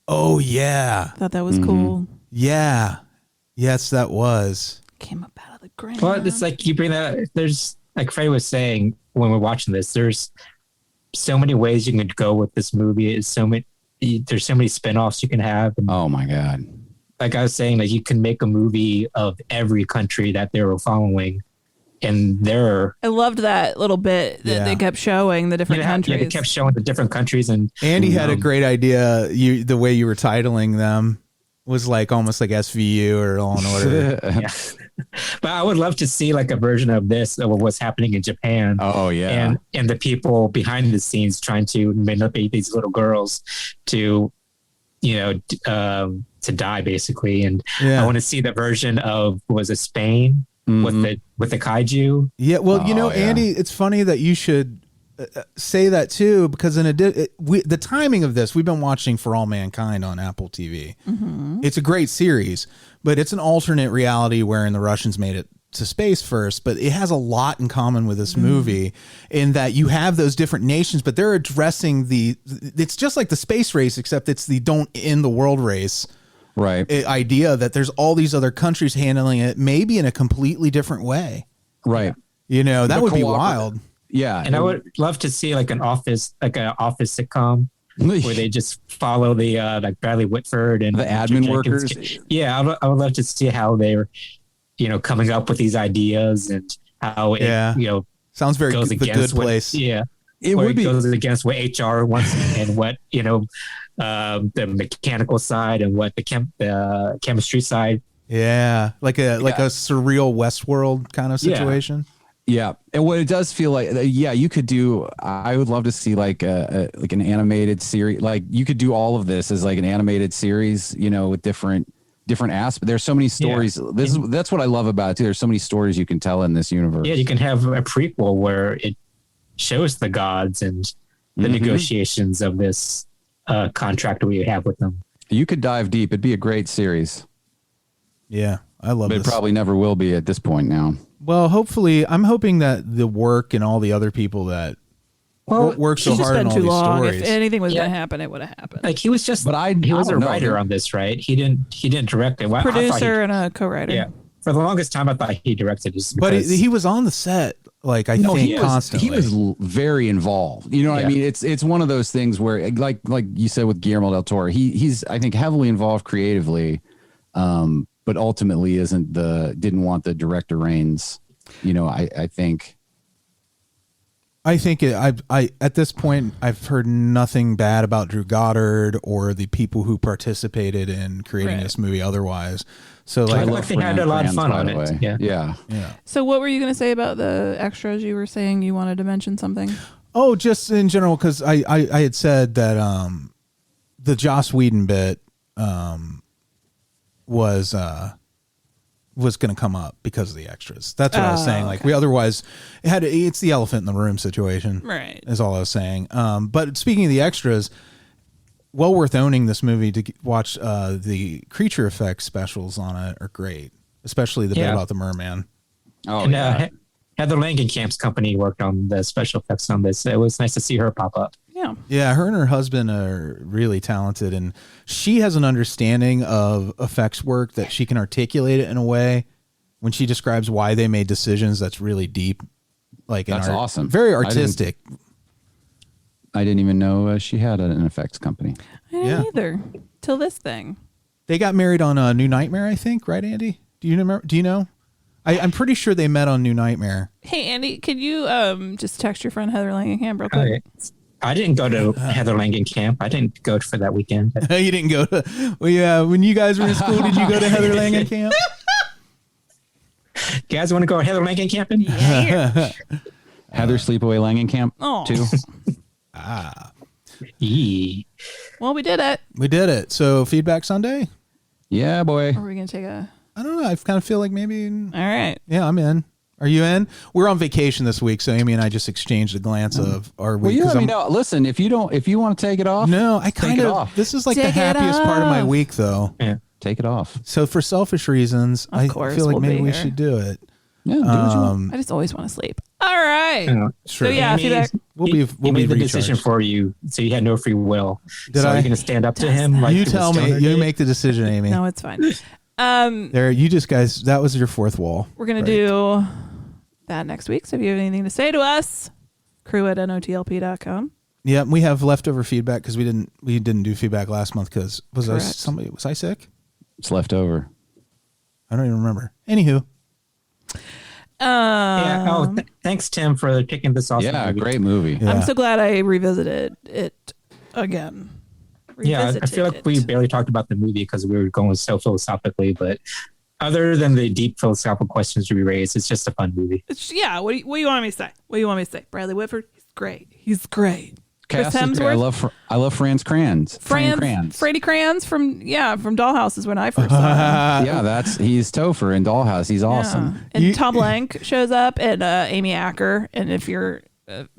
Speaker 3: Oh yeah,
Speaker 5: Thought that was cool.
Speaker 3: Yeah, yes, that was.
Speaker 5: Came up out of the ground.
Speaker 6: Well, it's like you bring that. There's, like Freddie was saying when we're watching this, there's so many ways you can go with this movie. There's so many spinoffs you can have. And
Speaker 4: oh my God.
Speaker 6: Like I was saying, like you can make a movie of every country that they were following. And I
Speaker 5: loved that little bit that they kept showing the different countries.
Speaker 6: Yeah, they kept showing the different countries. And
Speaker 3: Andy had a great idea. The way you were titling them was like almost like SVU or Law and Order.
Speaker 6: Yeah. But I would love to see like a version of this, of what's happening in Japan.
Speaker 4: Oh yeah.
Speaker 6: And the people behind the scenes trying to manipulate these little girls to, to die basically. And I want to see the version of, was it Spain? With the kaiju.
Speaker 3: Yeah, well, Andy, it's funny that you should say that too, because the timing of this, we've been watching For All Mankind on Apple TV. Mm-hmm. It's a great series, but it's an alternate reality wherein the Russians made it to space first, but it has a lot in common with this movie in that you have those different nations, but they're addressing it's just like the space race, except it's the don't end the world race.
Speaker 4: Right.
Speaker 3: Idea that there's all these other countries handling it maybe in a completely different way.
Speaker 4: Right.
Speaker 3: That would be wild.
Speaker 6: Yeah. And I would love to see like an office sitcom where they just follow the like Bradley Whitford and
Speaker 4: the admin workers.
Speaker 6: Yeah. I would love to see how they're, coming up with these ideas and how it,
Speaker 3: sounds very
Speaker 6: goes
Speaker 3: the
Speaker 6: against
Speaker 3: good place.
Speaker 6: It would be goes against what HR wants and what, the mechanical side and what the chemistry side.
Speaker 3: Yeah. Like a surreal Westworld kind of situation.
Speaker 4: Yeah. And what it does feel like, you could do, I would love to see like an animated series. Like you could do all of this as like an animated series, with different aspects. There's so many stories. Yeah. That's what I love about it too. There's so many stories you can tell in this universe.
Speaker 6: Yeah. You can have a prequel where it shows the gods and the negotiations of this contract we have with them.
Speaker 4: You could dive deep. It'd be a great series.
Speaker 3: Yeah, I love it.
Speaker 4: But it probably never will be at this point now.
Speaker 3: Well, hopefully, I'm hoping that the work and all the other people that work so hard on all these stories.
Speaker 5: If anything was going to happen, it would have happened.
Speaker 6: Like he was just, he was a writer on this, right? He didn't direct it.
Speaker 5: Producer and a co-writer.
Speaker 6: Yeah. For the longest time, I thought he directed it.
Speaker 3: But he was on the set. Like I think constantly.
Speaker 4: He was very involved. You know what I mean? It's one of those things where, like you said with Guillermo del Toro, he's I think heavily involved creatively, but ultimately didn't want the director reins. I think.
Speaker 3: I think I at this point I've heard nothing bad about Drew Goddard or the people who participated in creating this movie. Otherwise, so
Speaker 6: I they had a lot of fun on it.
Speaker 4: Yeah.
Speaker 5: So what were you going to say about the extras? You were saying you wanted to mention something.
Speaker 3: Oh, just in general, because I had said that the Joss Whedon bit was going to come up because of the extras. That's what I was saying. Like we otherwise it's the elephant in the room situation.
Speaker 5: Right.
Speaker 3: Is all I was saying. But speaking of the extras, well worth owning this movie to watch. The creature effects specials on it are great, especially the bit about the merman.
Speaker 6: Oh, and, Heather Langenkamp's company worked on the special effects on this. It was nice to see her pop up.
Speaker 3: Yeah, her and her husband are really talented, and she has an understanding of effects work that she can articulate it in a way when she describes why they made decisions that's really deep. Like
Speaker 4: that's awesome.
Speaker 3: Very artistic.
Speaker 4: I didn't even know she had an effects company.
Speaker 5: I didn't either till this thing.
Speaker 3: They got married on New Nightmare, I think, right, Andy? Do you remember? Do you know? I'm pretty sure they met on New Nightmare.
Speaker 5: Hey, Andy, could you just text your friend Heather Langenkamp real quick?
Speaker 6: Okay. I didn't go to Heather Langenkamp. I didn't go for that weekend.
Speaker 3: You didn't go to... Well, yeah, when you guys were in school, did you go to Heather Langenkamp?
Speaker 6: You guys want to go Heather Langencamping?
Speaker 5: Yeah.
Speaker 4: Heather Sleepaway Langenkamp, too.
Speaker 5: Well, we did it.
Speaker 3: We did it. So, feedback Sunday?
Speaker 4: Yeah, boy.
Speaker 5: Or are we going to take a...
Speaker 3: I don't know. I kind of feel like maybe...
Speaker 5: All right.
Speaker 3: Yeah, I'm in. Are you in? We're on vacation this week, so Amy and I just exchanged a glance of our week.
Speaker 4: Well, you let me know. Listen, if you want to take it off,
Speaker 3: no, I kind of. This is like the happiest part of my week, though.
Speaker 4: Yeah, take it off.
Speaker 3: So for selfish reasons, I feel like maybe we should do it.
Speaker 4: Yeah, do what you want.
Speaker 5: I just always want to sleep. All right.
Speaker 6: True.
Speaker 5: So yeah, feedback.
Speaker 3: We'll
Speaker 6: be made the decision for you, so you had no free will.
Speaker 3: Did
Speaker 6: so
Speaker 3: I?
Speaker 6: Are you going to stand up to him? Like
Speaker 3: you tell me. You make the decision, Amy.
Speaker 5: No, it's fine.
Speaker 3: There, you just guys. That was your fourth wall.
Speaker 5: We're gonna do that next week. So if you have anything to say to us, crew@notlp.com.
Speaker 3: Yeah, we have leftover feedback because we didn't do feedback last month because was I sick?
Speaker 4: It's leftover.
Speaker 3: I don't even remember. Anywho.
Speaker 6: Thanks, Tim, for picking this awesome movie.
Speaker 4: Great movie.
Speaker 3: Yeah.
Speaker 5: I'm so glad I revisited it again.
Speaker 6: I feel like we barely talked about the movie because we were going so philosophically, but other than the deep philosophical questions we raised, it's just a fun movie.
Speaker 5: What do you want me to say? What do you want me to say? Bradley Whitford, he's great. Chris Hemsworth.
Speaker 4: I love Franz Kranz.
Speaker 5: Freddie Kranz from Dollhouse is when I first saw him.
Speaker 4: Yeah, he's Topher in Dollhouse. He's awesome.
Speaker 5: And Tom Lenk shows up, and Amy Acker. And if you're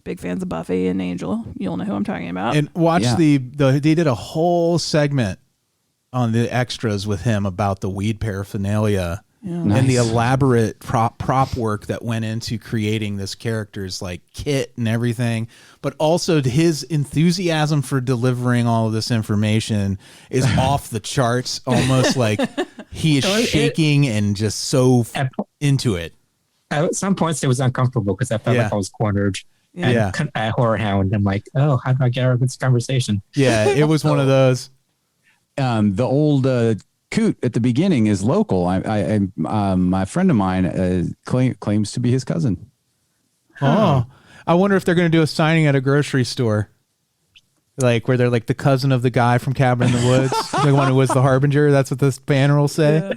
Speaker 5: big fans of Buffy and Angel, you'll know who I'm talking about.
Speaker 3: And watch they did a whole segment on the extras with him about the weed paraphernalia and the elaborate prop work that went into creating this character's like kit and everything, but also his enthusiasm for delivering all of this information is off the charts. Almost like he is shaking and just so into it.
Speaker 6: At some points, it was uncomfortable because I felt like I was cornered. At Horror Hound, I'm like, how do I get out of this conversation?
Speaker 3: Yeah, it was one of those.
Speaker 4: The old coot at the beginning is local. My friend of mine claims to be his cousin.
Speaker 3: Oh, I wonder if they're going to do a signing at a grocery store, like where they're like the cousin of the guy from Cabin in the Woods, the one who was the Harbinger. That's what this banner will say. Yeah.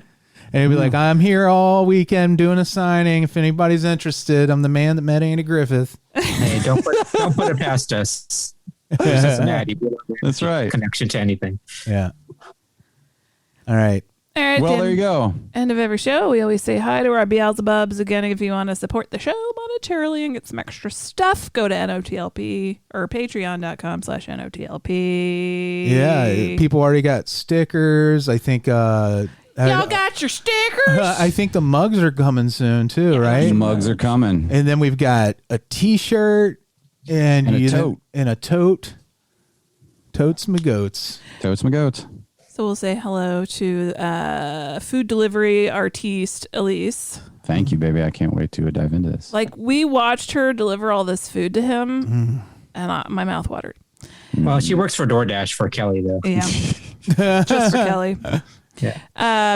Speaker 3: And he'll be like, I'm here all weekend doing a signing. If anybody's interested, I'm the man that met Andy Griffith.
Speaker 6: Hey, don't put it past us. Cincinnati.
Speaker 4: That's right.
Speaker 6: Connection to anything.
Speaker 3: Yeah. All right.
Speaker 4: Well, there you go.
Speaker 5: End of every show, we always say hi to our Beelzebubs. Again, if you want to support the show monetarily and get some extra stuff, go to NOTLP or patreon.com/NOTLP.
Speaker 3: Yeah, people already got stickers. I think
Speaker 5: y'all got your stickers?
Speaker 3: I think the mugs are coming soon too, right?
Speaker 4: The mugs are coming.
Speaker 3: And then we've got a t-shirt and
Speaker 4: a tote.
Speaker 3: And a tote. Totes my goats.
Speaker 4: Totes my goats.
Speaker 5: So we'll say hello to food delivery artiste Alise.
Speaker 4: Thank you, baby. I can't wait to dive into this.
Speaker 5: Like, we watched her deliver all this food to him, and my mouth watered.
Speaker 6: Well, she works for DoorDash for Kelley, though.
Speaker 5: Yeah. Just for Kelley.
Speaker 6: Yeah.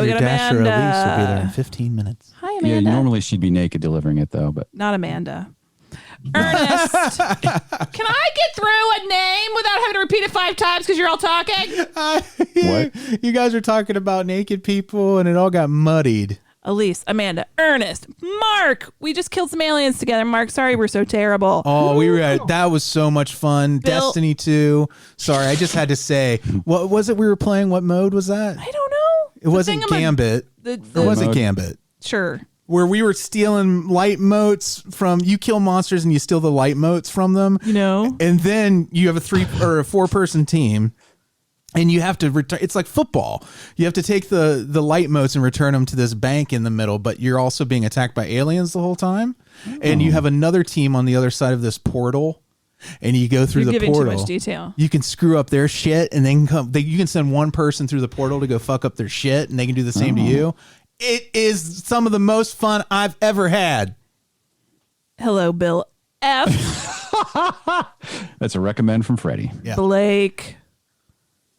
Speaker 5: We got Amanda.
Speaker 3: Alise will be there in 15 minutes.
Speaker 5: Hi, Amanda.
Speaker 4: Yeah, normally she'd be naked delivering it, though, but
Speaker 5: not Amanda. Ernest, can I get through a name without having to repeat it 5 times because you're all talking?
Speaker 3: What? You guys are talking about naked people and it all got muddied.
Speaker 5: Alise, Amanda, Ernest, Mark. We just killed some aliens together. Mark, sorry we're so terrible.
Speaker 3: Oh, that was so much fun.
Speaker 5: Bill.
Speaker 3: Destiny 2. Sorry, I just had to say. What was it we were playing? What mode was that?
Speaker 5: I don't know.
Speaker 3: It wasn't Gambit. It wasn't Gambit.
Speaker 5: Sure.
Speaker 3: Where we were stealing light motes from, you kill monsters and you steal the light motes from them.
Speaker 5: You know?
Speaker 3: And then you have a 3 or a 4-person team and you have to return. It's like football. You have to take the light motes and return them to this bank in the middle, but you're also being attacked by aliens the whole time. And you have another team on the other side of this portal. And you go through the portal. You're giving too
Speaker 5: much detail.
Speaker 3: You can screw up their shit and then you can send one person through the portal to go fuck up their shit and they can do the same to you. It is some of the most fun I've ever had.
Speaker 5: Hello, Bill F.
Speaker 4: That's a recommend from Freddy.
Speaker 3: Yeah.
Speaker 5: Blake,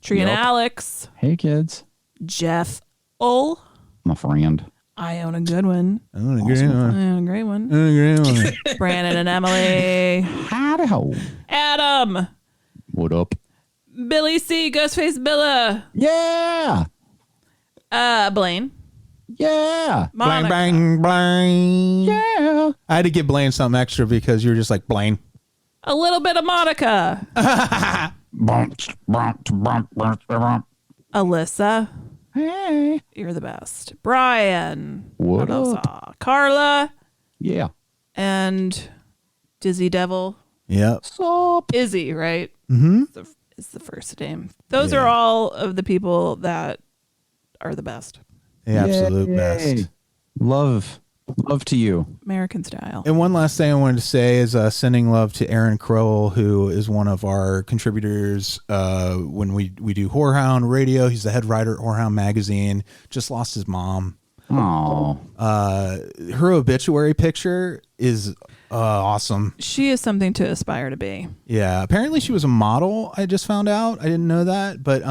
Speaker 5: Tree and
Speaker 4: Yep.
Speaker 5: Alex,
Speaker 4: Hey, kids.
Speaker 5: Jeff Ull,
Speaker 4: My friend.
Speaker 5: Iona Goodwin.
Speaker 3: Oh, a great one.
Speaker 5: Yeah, great one.
Speaker 3: Oh, a great one.
Speaker 5: Branan and Emily.
Speaker 4: Howdy ho.
Speaker 5: Adam.
Speaker 4: What up?
Speaker 5: Billy C. Ghostface Billa.
Speaker 4: Yeah.
Speaker 5: Blayne.
Speaker 4: Yeah.
Speaker 5: Monica.
Speaker 3: Blang, bang, blang.
Speaker 4: Yeah.
Speaker 3: I had to give Blayne something extra because you were just like, Blayne.
Speaker 5: A little bit of Monica. Alyssa.
Speaker 4: Hey.
Speaker 5: You're the best. Brian.
Speaker 4: What
Speaker 5: else?
Speaker 4: up?
Speaker 5: Carla.
Speaker 4: Yeah.
Speaker 5: And Dizzy Devil.
Speaker 3: Yep.
Speaker 4: Sup?
Speaker 5: Izzy, right?
Speaker 3: Mm-hmm.
Speaker 5: Is the first name. Those are all of the people that are the best.
Speaker 3: The absolute
Speaker 4: Yay.
Speaker 3: best.
Speaker 4: Love to you.
Speaker 5: American style.
Speaker 3: And one last thing I wanted to say is sending love to Aaron Crowell, who is one of our contributors when we do Whorehound Radio. He's the head writer at Whorehound Magazine. Just lost his mom.
Speaker 4: Oh.
Speaker 3: Her obituary picture is awesome.
Speaker 5: She is something to aspire to be.
Speaker 3: Yeah. Apparently she was a model. I just found out. I didn't know that. But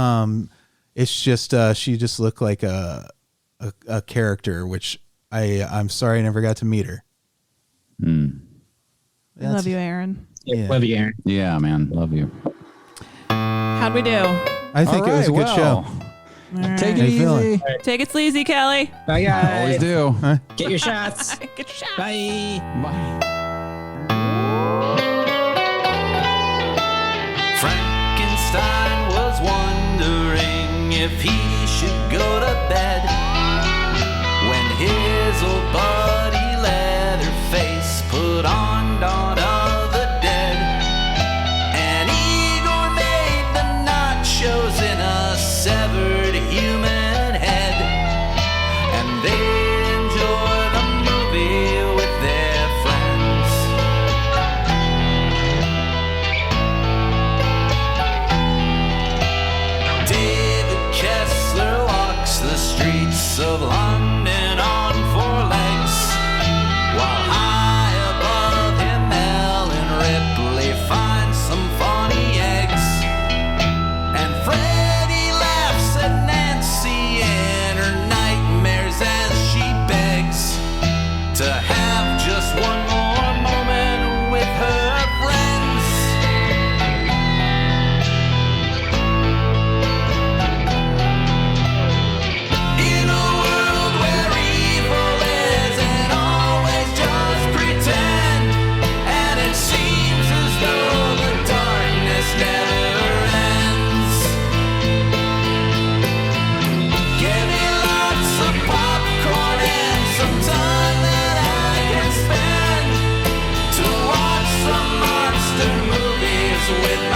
Speaker 3: it's just she just looked like a character, which I'm sorry I never got to meet her.
Speaker 5: I love you, Aaron.
Speaker 6: Yeah. Love you, Aaron.
Speaker 4: Yeah, man. Love you.
Speaker 5: How'd we do?
Speaker 3: I think it was a good show.
Speaker 5: All right.
Speaker 4: Take it
Speaker 3: How you
Speaker 4: easy.
Speaker 3: feeling?
Speaker 5: Take it sleazy, Kelley.
Speaker 6: Bye, guys.
Speaker 4: I always do.
Speaker 6: Get your shots.
Speaker 5: Get your shot.
Speaker 6: Bye.
Speaker 4: Bye.
Speaker 15: Frankenstein was wondering if he should go to bed when his old buddy Leatherface put on Dawn of the Dead. And Igor made the nachos in a severed human head, and they enjoy the movie with their friends. David Kessler walks the streets of London on four legs, while high above him Ellen Ripley finds some funny eggs. And Freddy laughs at Nancy in her nightmares as she begs to have just one more moment with her friends. In a world where evil isn't always just pretend, and it seems as though the darkness never ends. Give me lots of popcorn and some time that I can spend to watch some monster movies with my